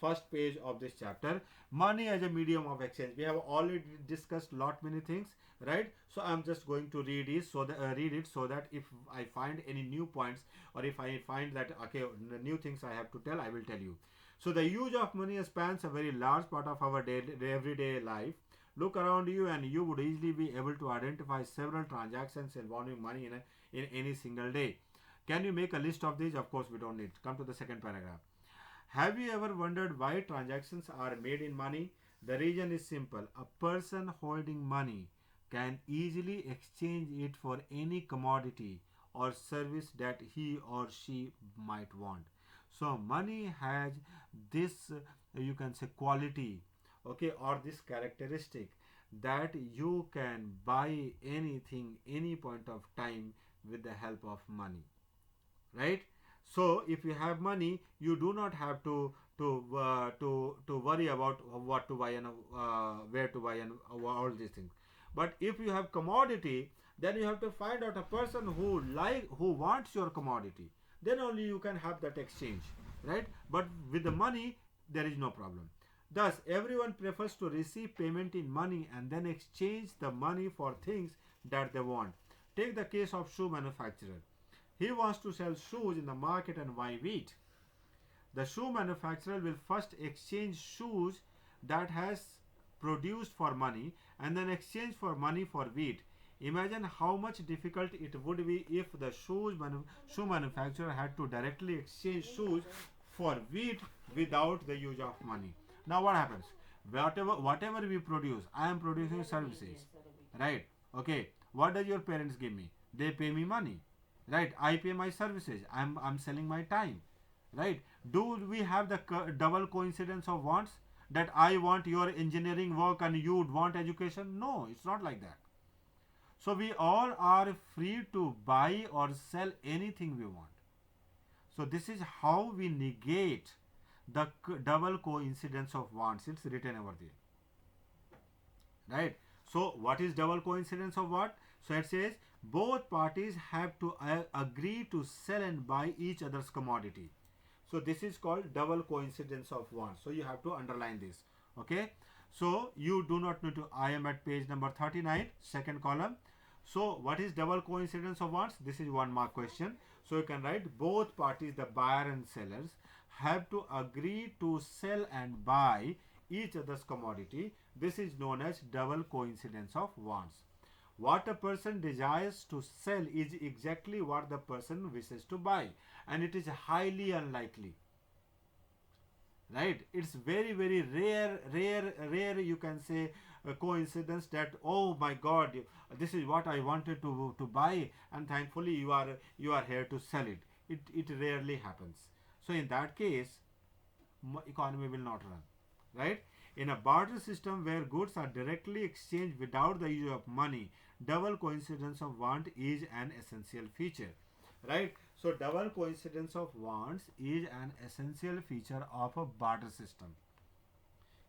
[SPEAKER 1] first page of this chapter, money as a medium of exchange. We have already discussed lot many things, right? So I'm just going to read it so that if I find any new points, or if I find that okay, new things I have to tell, I will tell you. So the use of money spans a very large part of our everyday life. Look around you and you would easily be able to identify several transactions involving money in any single day. Can you make a list of these? Of course we don't need. Come to the second paragraph. Have you ever wondered why transactions are made in money? The reason is simple. A person holding money can easily exchange it for any commodity or service that he or she might want. So money has this, you can say, quality, okay, or this characteristic, that you can buy anything any point of time with the help of money, right? So if you have money, you do not have to worry about what to buy and where to buy and all these things. But if you have commodity, then you have to find out a person who wants your commodity. Then only you can have that exchange, right? But with the money, there is no problem. Thus, everyone prefers to receive payment in money and then exchange the money for things that they want. Take the case of shoe manufacturer. He wants to sell shoes in the market and buy wheat. The shoe manufacturer will first exchange shoes that has produced for money and then exchange for money for wheat. Imagine how much difficult it would be if the shoe manufacturer had to directly exchange shoes for wheat without the use of money. Now what happens? Whatever we produce, I am producing services, right? Okay. What does your parents give me? They pay me money, right? I pay my services. I'm selling my time, right? Do we have the double coincidence of wants, that I want your engineering work and you would want education? No, it's not like that. So we all are free to buy or sell anything we want. So this is how we negate the double coincidence of wants. It's written over there, right? So what is double coincidence of what? So it says both parties have to agree to sell and buy each other's commodity. So this is called double coincidence of wants. So you have to underline this. Okay. So you do not need to. I am at page number 39, second column. So what is double coincidence of wants? This is one mark question. So you can write both parties, the buyer and sellers, have to agree to sell and buy each other's commodity. This is known as double coincidence of wants. What a person desires to sell is exactly what the person wishes to buy, and it is highly unlikely, right? It's very very rare you can say a coincidence that, oh my god, this is what I wanted to buy, and thankfully you are here to sell it. It rarely happens. So in that case, economy will not run, right? In a barter system where goods are directly exchanged without the use of money, double coincidence of want is an essential feature, right? So double coincidence of wants is an essential feature of a barter system.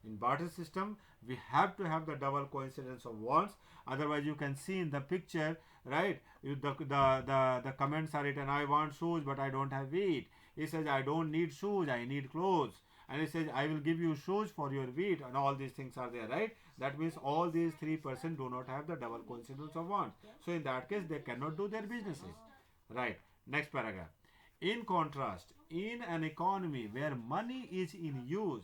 [SPEAKER 1] In barter system we have to have the double coincidence of wants, otherwise you can see in the picture, right? The comments are written, I want shoes but I don't have wheat. He says, I don't need shoes, I need clothes. And he says, I will give you shoes for your wheat, and all these things are there, right? That means all these 3% do not have the double coincidence of wants. So in that case they cannot do their businesses, right? Next paragraph. In contrast, in an economy where money is in use,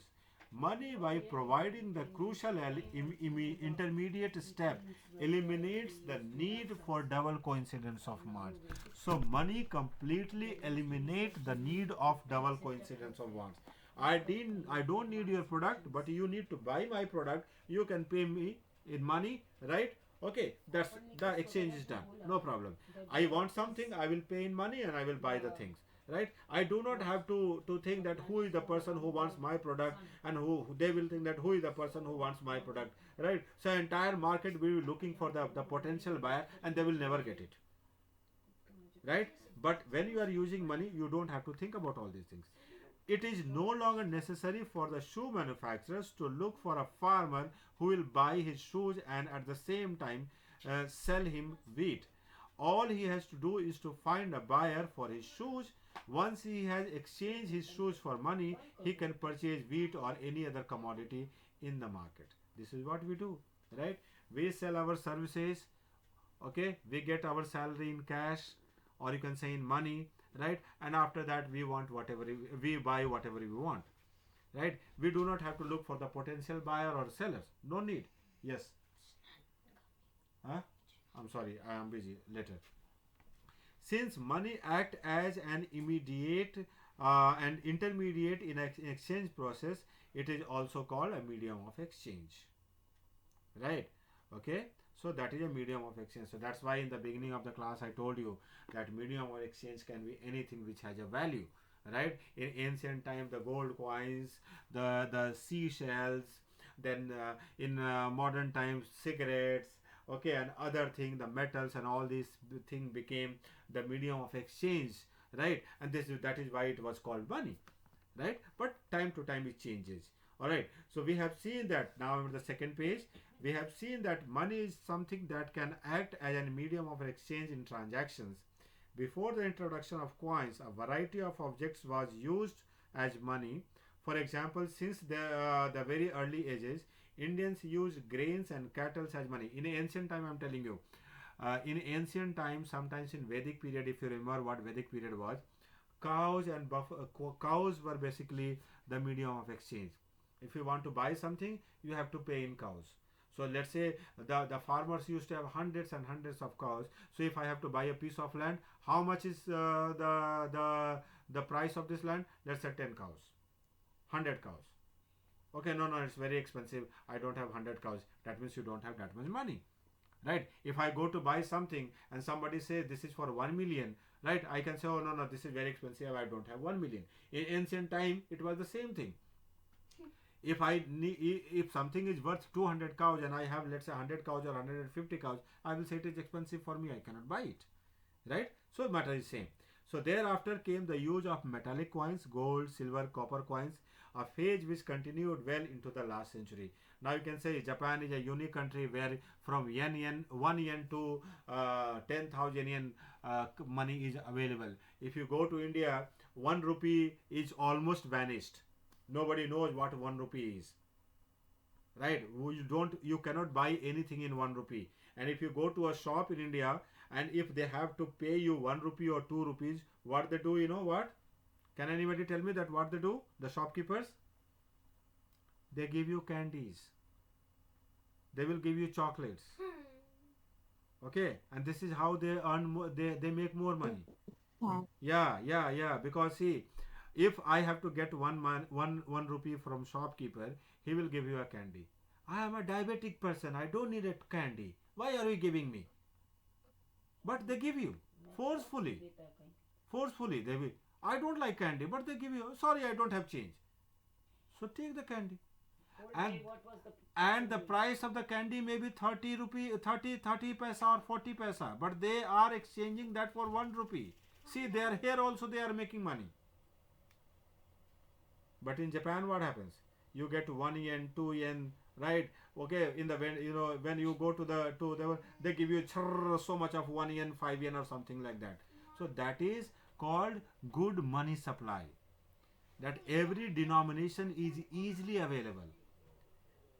[SPEAKER 1] money, by providing the crucial intermediate step, eliminates the need for double coincidence of wants. So money completely eliminates the need of double coincidence of wants. I don't need your product, but you need to buy my product. You can pay me in money, right? Okay, that's the exchange is done. No problem. I want something, I will pay in money and I will buy the things. Right? I do not have to think that who is the person who wants my product, and who they will think that who is the person who wants my product. Right? So entire market will be looking for the potential buyer, and they will never get it. Right? But when you are using money, you don't have to think about all these things. It is no longer necessary for the shoe manufacturers to look for a farmer who will buy his shoes and at the same time sell him wheat. All he has to do is to find a buyer for his shoes. Once he has exchanged his shoes for money, he can purchase wheat or any other commodity in the market. This is what we do, right? We sell our services, okay? We get our salary in cash, or you can say in money, right? And after that we want whatever we buy, whatever we want, right? We do not have to look for the potential buyer or sellers. No need. Yes. Huh? I'm sorry, I am busy. Later. Since money act as an immediate and intermediate in exchange process, it is also called a medium of exchange, right? Okay. So that is a medium of exchange. So that's why in the beginning of the class I told you that medium of exchange can be anything which has a value, right? In ancient time, the gold coins, the seashells, then in modern times, cigarettes, okay, and other thing, the metals and all these thing became the medium of exchange, right? And that is why it was called money, right? But time to time it changes. All right. So we have seen that now on the second page. We have seen that money is something that can act as a medium of exchange in transactions. Before the introduction of coins, a variety of objects was used as money. For example, since the very early ages, Indians used grains and cattle as money. In ancient time, I'm telling you, in ancient time, sometimes in Vedic period, if you remember what Vedic period was, cows and cows were basically the medium of exchange. If you want to buy something, you have to pay in cows. So let's say the farmers used to have hundreds and hundreds of cows. So if I have to buy a piece of land, how much is the price of this land? Let's say 10 cows, 100 cows. Okay, no, it's very expensive. I don't have 100 cows. That means you don't have that much money, right? If I go to buy something and somebody says this is for 1 million, right? I can say, oh no, this is very expensive. I don't have 1 million. In ancient time, it was the same thing. If if something is worth 200 cows and I have, let's say, 100 cows or 150 cows, I will say it is expensive for me, I cannot buy it, right? So matter is same. So thereafter came the use of metallic coins, gold, silver, copper coins, a phase which continued well into the last century. Now you can say Japan is a unique country where from yen 1 yen to 10,000 yen money is available. If you go to India, 1 rupee is almost vanished. Nobody knows what 1 rupee is, right? You cannot buy anything in 1 rupee. And if you go to a shop in India, and if they have to pay you 1 rupee or 2 rupees, what they do, you know what? Can anybody tell me that what they do, the shopkeepers? They give you candies, they will give you chocolates, okay? And this is how they earn more, they make more money.
[SPEAKER 2] Yeah.
[SPEAKER 1] Yeah, because see, if I have to get one rupee from shopkeeper, he will give you a candy. I am a diabetic person, I don't need a candy, why are you giving me? But they give you forcefully. Forcefully they will. I don't like candy, but they give you, sorry, I don't have change, so take the candy. and and the price of the candy may be 30 rupee, 30 paisa or 40 paisa, but they are exchanging that for 1 rupee. See, they are here also, they are making money. But in Japan, what happens? You get 1 yen, 2 yen, right? Okay, in the when when you go to they give you so much of 1 yen, 5 yen, or something like that. So that is called good money supply. That every denomination is easily available.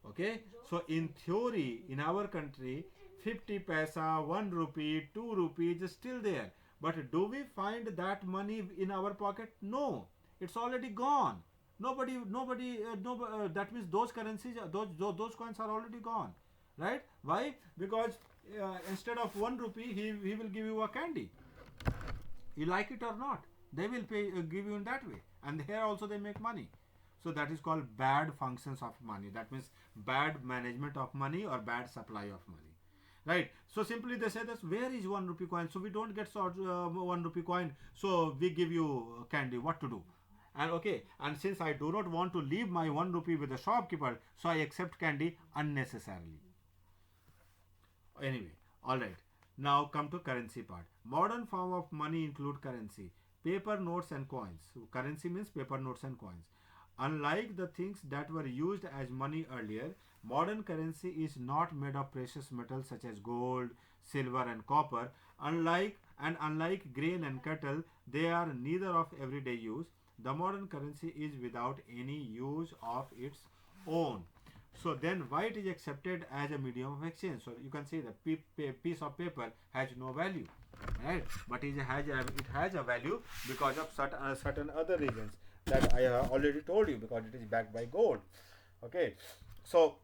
[SPEAKER 1] Okay, so in theory, in our country, 50 paisa, 1 rupee, 2 rupees is still there. But do we find that money in our pocket? No, it's already gone. That means those currencies, those coins are already gone, right? Why? Because instead of 1 rupee, he will give you a candy. You like it or not, they will give you in that way. And here also they make money. So that is called bad functions of money. That means bad management of money or bad supply of money, right? So simply they say that where is 1 rupee coin, so we don't get 1 rupee coin, so we give you candy. What to do? And okay, and since I do not want to leave my 1 rupee with the shopkeeper, so I accept candy unnecessarily. Anyway, all right. Now come to currency part. Modern form of money include currency, paper notes and coins. So currency means paper notes and coins. Unlike the things that were used as money earlier, modern currency is not made of precious metals such as gold, silver, and copper. Unlike grain and cattle, they are neither of everyday use. The modern currency is without any use of its own. So then why it is accepted as a medium of exchange? So you can see the piece of paper has no value, right? But it has a value because of certain other reasons that I have already told you, because it is backed by gold. Okay, so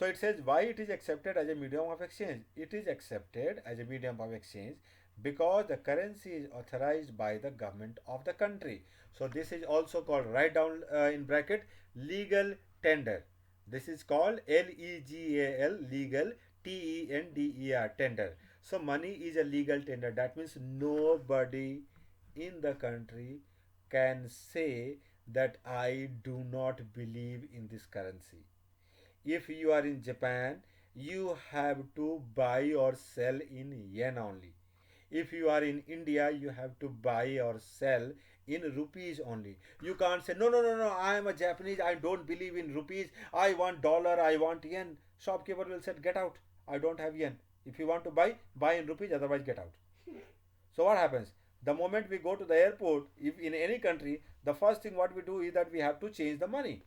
[SPEAKER 1] it says why it is accepted as a medium of exchange. It is accepted as a medium of exchange because the currency is authorized by the government of the country. So this is also called, write down in bracket, legal tender. This is called legal, legal, tender, tender. So money is a legal tender. That means nobody in the country can say that I do not believe in this currency. If you are in Japan, you have to buy or sell in yen only. If you are in India, you have to buy or sell in rupees only. You can't say, no, I am a Japanese, I don't believe in rupees, I want dollar, I want yen. Shopkeeper will say, get out, I don't have yen. If you want to buy in rupees, otherwise get out. So what happens? The moment we go to the airport, if in any country, the first thing what we do is that we have to change the money.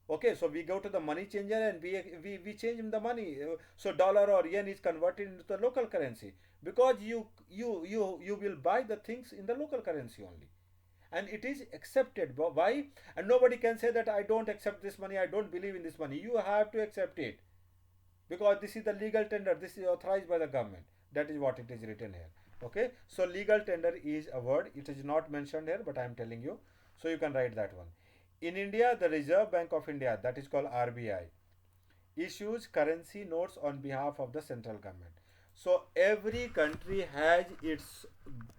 [SPEAKER 1] Okay, so we go to the money changer and we change the money. So dollar or yen is converted into the local currency, because you will buy the things in the local currency only, and it is accepted. Why? And nobody can say that I don't accept this money, I don't believe in this money. You have to accept it, because this is the legal tender, this is authorized by the government. That is what it is written here. Okay, so legal tender is a word, it is not mentioned here, but I am telling you, so you can write that one. In India, the Reserve Bank of India, that is called RBI, issues currency notes on behalf of the central government. So every country has its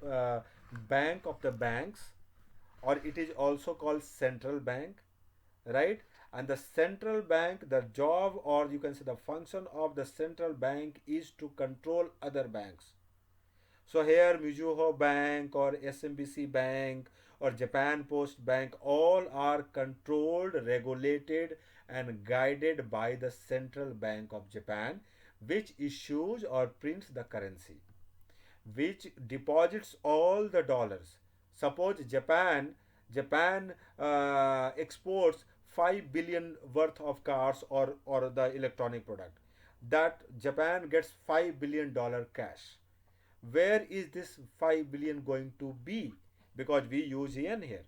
[SPEAKER 1] uh, bank of the banks, or it is also called central bank, right?
[SPEAKER 3] And the central bank, the job, or you can say the function of the central bank, is to control other banks. So here Mizuho Bank or SMBC Bank or Japan Post Bank, all are controlled, regulated and guided by the Central Bank of Japan, which issues or prints the currency, which deposits all the dollars. Suppose Japan exports 5 billion worth of cars or the electronic product. That Japan gets $5 billion cash. Where is this 5 billion going to be? Because we use yen here,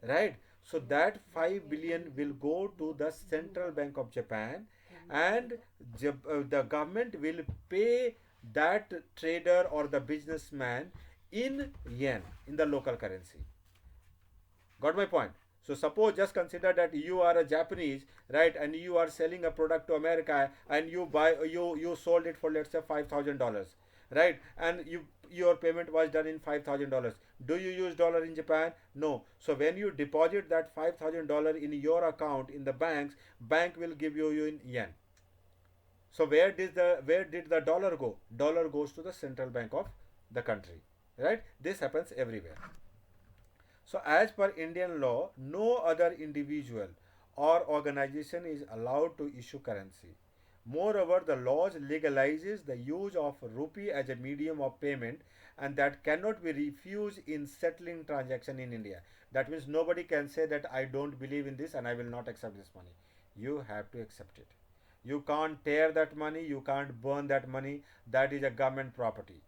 [SPEAKER 3] right? So that 5 billion will go to the Central Bank of Japan, and the government will pay that trader or the businessman in yen, in the local currency. Got my point? So suppose, just consider that you are a Japanese, right, and you are selling a product to America, and you sold it for, let's say, $5,000, right, and your payment was done in $5,000. Do you use dollar in Japan? No. So when you deposit that $5,000 in your account in the banks, bank will give you in yen. So where did the dollar go? Dollar goes to the central bank of the country, right? This happens everywhere. So, as per Indian law, no other individual or organization is allowed to issue currency. Moreover, the laws legalizes the use of rupee as a medium of payment, and that cannot be refused in settling transaction in India. That means nobody can say that I don't believe in this and I will not accept this money. You have to accept it. You can't tear that money, you can't burn that money. That is a government property.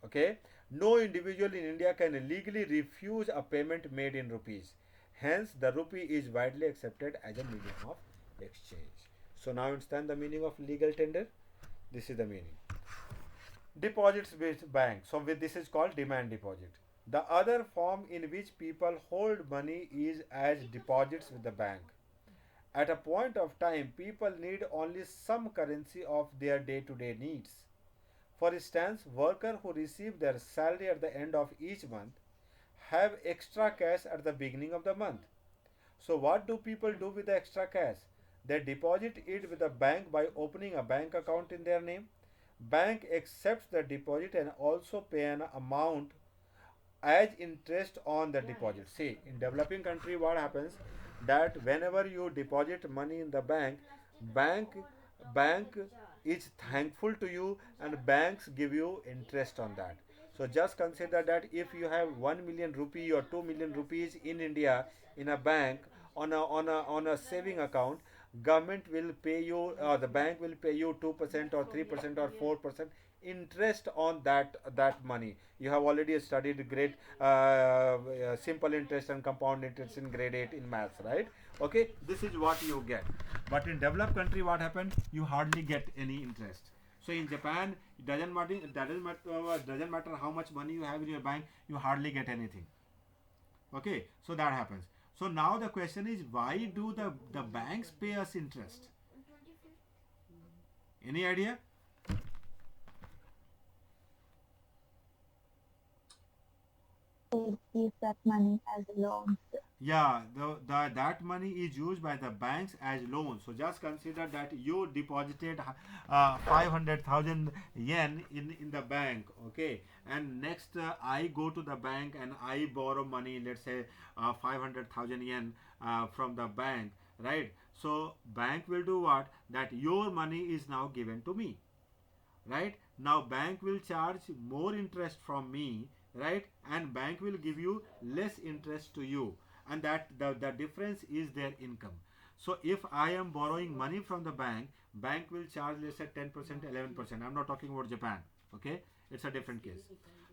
[SPEAKER 3] Okay, no individual in India can legally refuse a payment made in rupees. Hence, the rupee is widely accepted as a medium of exchange. So now understand the meaning of legal tender. This is the meaning. Deposits with bank. So with this is called demand deposit. The other form in which people hold money is as deposits with the bank. At a point of time, people need only some currency of their day-to-day needs. For instance, workers who receive their salary at the end of each month have extra cash at the beginning of the month. So what do people do with the extra cash? They deposit it with the bank by opening a bank account in their name. Bank accepts the deposit and also pay an amount as interest on the deposit. See, in developing country, what happens that whenever you deposit money in the bank, bank bank is thankful to you, and banks give you interest on that. So just consider that if you have 1 million rupee or 2 million rupees in India in a bank, on a saving account, government will pay you, the bank will pay you 2% or 3% or 4% interest on that money. You have already studied great simple interest and compound interest in grade 8 in maths, right? Okay, this is what you get. But in developed country, what happened? You hardly get any interest. So in Japan, it doesn't matter how much money you have in your bank, you hardly get anything. Okay, so that happens. So now the question is, why do the banks pay us interest? Any idea?
[SPEAKER 2] They receive that money as loans.
[SPEAKER 3] Yeah, that money is used by the banks as loans. So just consider that you deposited 500,000 yen in the bank, okay? And next, I go to the bank and I borrow money, let's say 500,000 yen from the bank, right? So bank will do what? That your money is now given to me, right? Now bank will charge more interest from me, right? And bank will give you less interest to you, and that the difference is their income. So if I am borrowing money from the bank, bank will charge, let's say, 10%, 11%. I'm not talking about Japan, okay? It's a different case.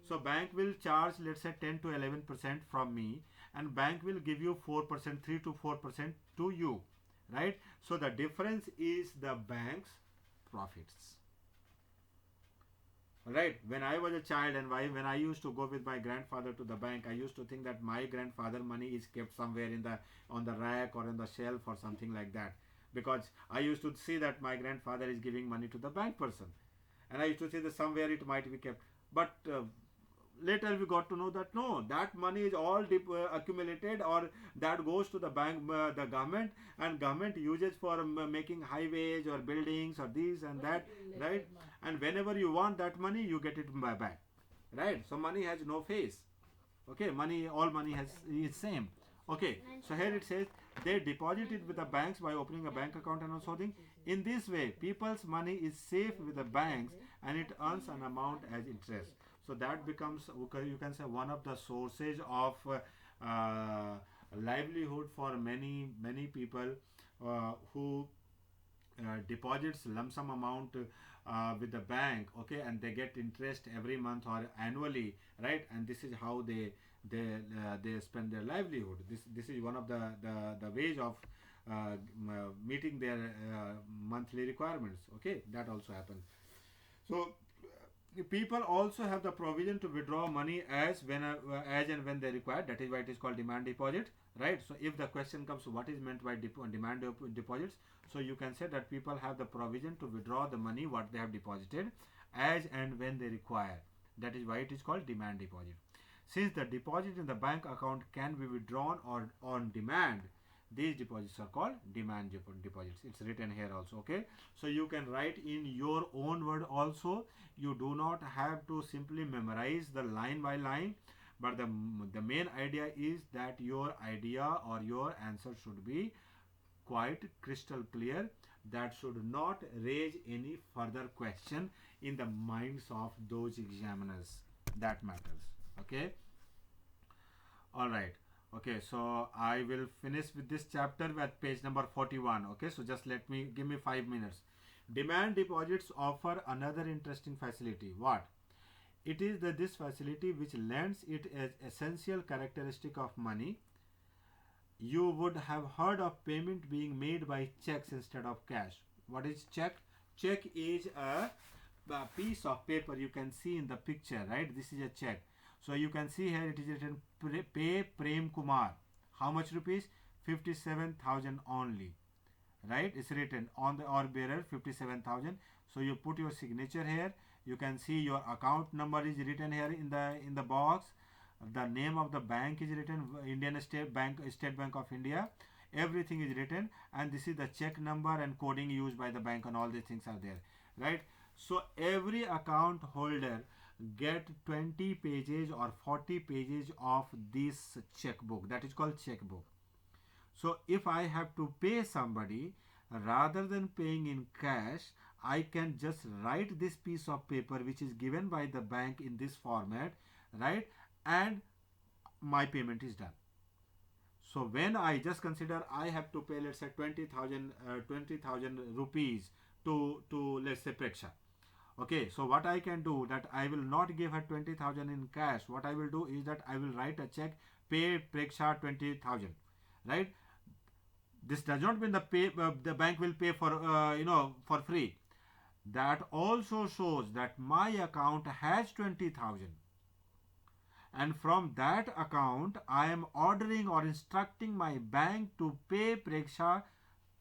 [SPEAKER 3] So bank will charge, let's say, 10 to 11% from me, and bank will give you 4%, 3 to 4% to you, right? So the difference is the bank's profits. Right, when I was a child, and when I used to go with my grandfather to the bank, I used to think that my grandfather money is kept somewhere in the on the rack or in the shelf or something like that, because I used to see that my grandfather is giving money to the bank person, and I used to see that somewhere it might be kept. But
[SPEAKER 1] later we got to know that no, that money is all accumulated, or that goes to the bank, the government, and government uses for making highways or buildings or this and that, right? And whenever you want that money, you get it back, right? So money has no face. Okay, money, all money has is same. Okay, so here it says they deposit it with the banks by opening a bank account and also thing. In this way, people's money is safe with the banks and it earns an amount as interest. So that becomes, okay, you can say, one of the sources of livelihood for many people who deposits lump sum amount with the bank, okay, and they get interest every month or annually, right? And this is how they spend their livelihood. This is one of the ways of meeting their monthly requirements, okay. That also happens. So people also have the provision to withdraw money as and when they require. That is why it is called demand deposit, right? So if the question comes, what is meant by deposits, so you can say that people have the provision to withdraw the money what they have deposited as and when they require. That is why it is called demand deposit. Since the deposit in the bank account can be withdrawn or on demand, these deposits are called demand deposits. It's written here also, okay. So you can write in your own word also. You do not have to simply memorize the line by line, but the main idea is that your idea or your answer should be quite crystal clear. That should not raise any further question in the minds of those examiners. That matters, okay. All right. Okay, so I will finish with this chapter at page number 41. Okay, so just give me 5 minutes. Demand deposits offer another interesting facility. What? It is this facility which lends it as essential characteristic of money. You would have heard of payment being made by checks instead of cash. What is check? Check is a piece of paper you can see in the picture, right? This is a check. So you can see here it is written pay Prem Kumar. How much rupees? 57,000 only, right? It's written on the or bearer 57,000. So you put your signature here. You can see your account number is written here in the box. The name of the bank is written, Indian State Bank, State Bank of India. Everything is written, and this is the check number and coding used by the bank, and all these things are there, right? So every account holder get 20 pages or 40 pages of this checkbook. That is called checkbook. So if I have to pay somebody, rather than paying in cash, I can just write this piece of paper which is given by the bank in this format, right? And my payment is done. So when I just consider I have to pay, let's say 20,000 rupees to let's say Preksha. Okay, so what I can do, that I will not give her 20,000 in cash. What I will do is that I will write a check, pay Preksha 20,000, right? This does not mean the bank will pay for for free. That also shows that my account has 20,000, and from that account I am ordering or instructing my bank to pay Preksha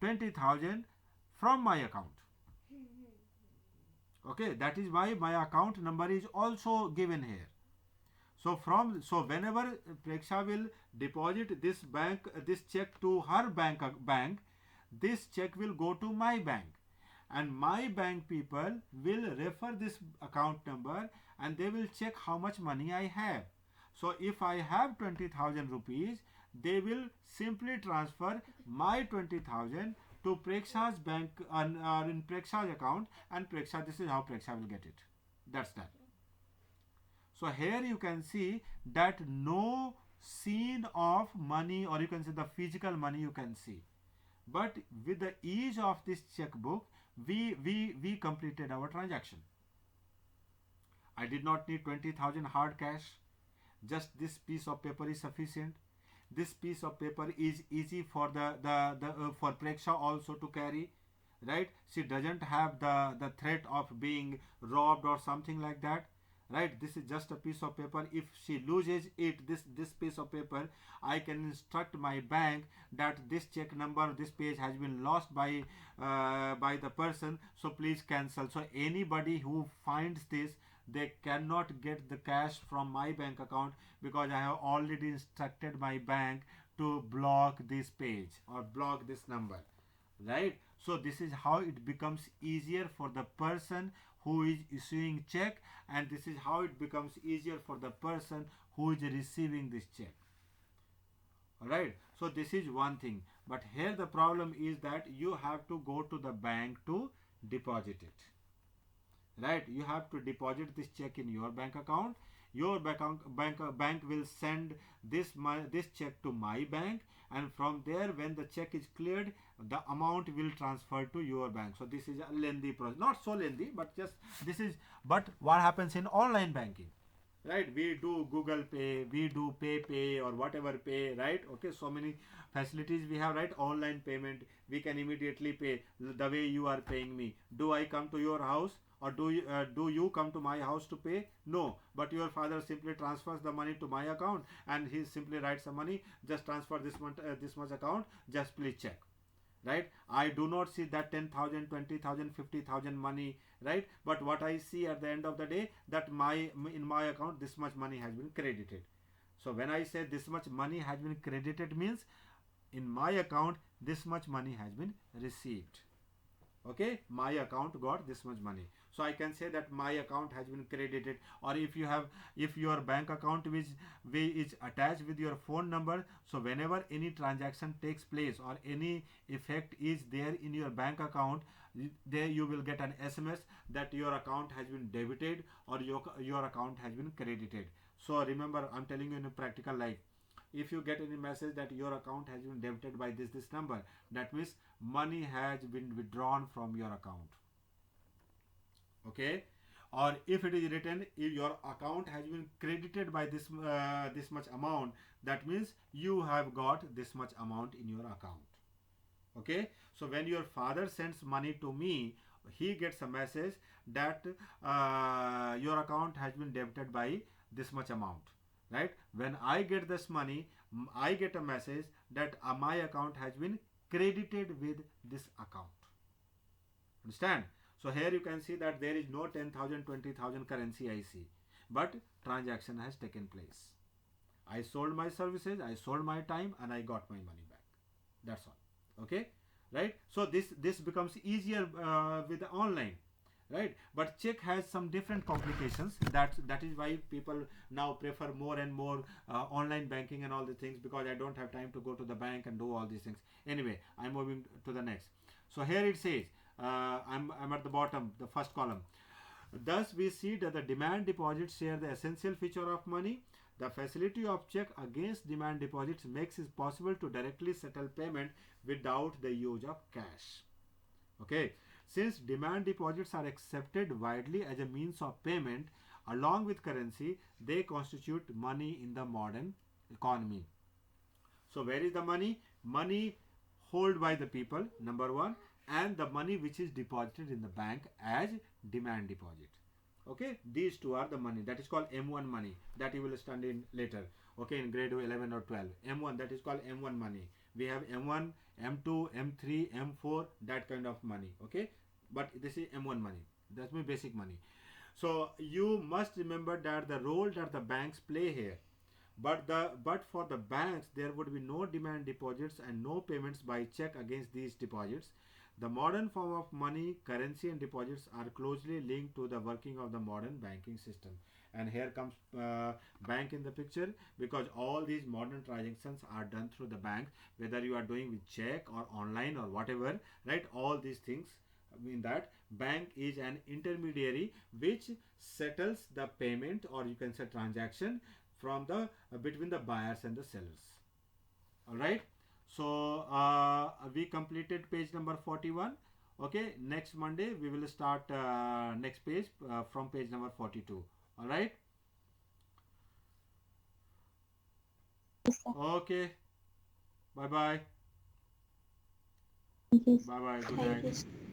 [SPEAKER 1] 20,000 from my account. Okay, that is why my account number is also given here. So whenever Preksha will deposit this check to her bank, this check will go to my bank, and my bank people will refer this account number, and they will check how much money I have. So if I have 20,000 rupees, they will simply transfer my 20,000 to Preksha's bank or in Preksha's account, and Preksha, this is how Preksha will get it. That's that. So here you can see that no scene of money, or you can say the physical money you can see. But with the ease of this checkbook, we completed our transaction. I did not need 20,000 hard cash. Just this piece of paper is sufficient. This piece of paper is easy for for Preksha also to carry, right? She doesn't have the threat of being robbed or something like that, right? This is just a piece of paper. If she loses it, this piece of paper, I can instruct my bank that this check number, this page has been lost by the person, so please cancel. So anybody who finds this, they cannot get the cash from my bank account because I have already instructed my bank to block this page or block this number, right? So this is how it becomes easier for the person who is issuing check, and this is how it becomes easier for the person who is receiving this check. Alright, so this is one thing, but here the problem is that you have to go to the bank to deposit it, right? You have to deposit this check in your bank account. Your bank will send this check to my bank, and from there, when the check is cleared, the amount will transfer to your bank. So this is a lengthy process, not so lengthy, but just this is. But what happens in online banking, right? We do Google Pay, we do Pay or whatever pay, right? Okay, so many facilities we have, right? Online payment, we can immediately pay the way you are paying me. Do I come to your house, or do you come to my house to pay? No, but your father simply transfers the money to my account, and he simply writes the money, just transfer this much account, just please check, right? I do not see that 10,000, 20,000, 50,000 money, right? But what I see at the end of the day, that my in my account this much money has been credited. So when I say this much money has been credited, means in my account this much money has been received. Okay, my account got this much money, so I can say that my account has been credited. Or if your bank account is attached with your phone number, so whenever any transaction takes place or any effect is there in your bank account, there you will get an SMS that your account has been debited or your account has been credited. So remember, I'm telling you in a practical life, if you get any message that your account has been debited by this number, that means money has been withdrawn from your account. Okay, or if it is written, if your account has been credited by this much amount, that means you have got this much amount in your account. Okay, so when your father sends money to me, he gets a message that your account has been debited by this much amount, right? When I get this money, I get a message that my account has been credited with this account. Understand? So here you can see that there is no 10,000, 20,000 currency I see, but transaction has taken place. I sold my services, I sold my time, and I got my money back. That's all. Okay, right? So this becomes easier with the online, right? But check has some different complications. That is why people now prefer more and more online banking and all the things, because I don't have time to go to the bank and do all these things. Anyway, I'm moving to the next. So here it says, I'm at the bottom, the first column. Thus, we see that the demand deposits share the essential feature of money. The facility of check against demand deposits makes it possible to directly settle payment without the use of cash. Okay, since demand deposits are accepted widely as a means of payment along with currency, they constitute money in the modern economy. So where is the money? Money held by the people, number one, and the money which is deposited in the bank as demand deposit. Okay, these two are the money that is called M1 money, that you will study in later. Okay, in grade 11 or 12, M1, that is called M1 money. We have M1, M2, M3, M4, that kind of money. Okay, but this is M1 money. That's my basic money. So you must remember that the role that the banks play here, but for the banks there would be no demand deposits and no payments by check against these deposits. The modern form of money, currency, and deposits are closely linked to the working of the modern banking system. And here comes bank in the picture, because all these modern transactions are done through the bank, whether you are doing with check or online or whatever, right? All these things mean that bank is an intermediary which settles the payment, or you can say transaction, from the between the buyers and the sellers. All right, so we completed page number 41. Okay, next Monday we will start next page from page number 42. All right,
[SPEAKER 2] Yes, sir.
[SPEAKER 1] okay, bye bye.
[SPEAKER 2] Thank you.
[SPEAKER 1] Bye bye, good
[SPEAKER 2] Thank
[SPEAKER 1] night.
[SPEAKER 2] you.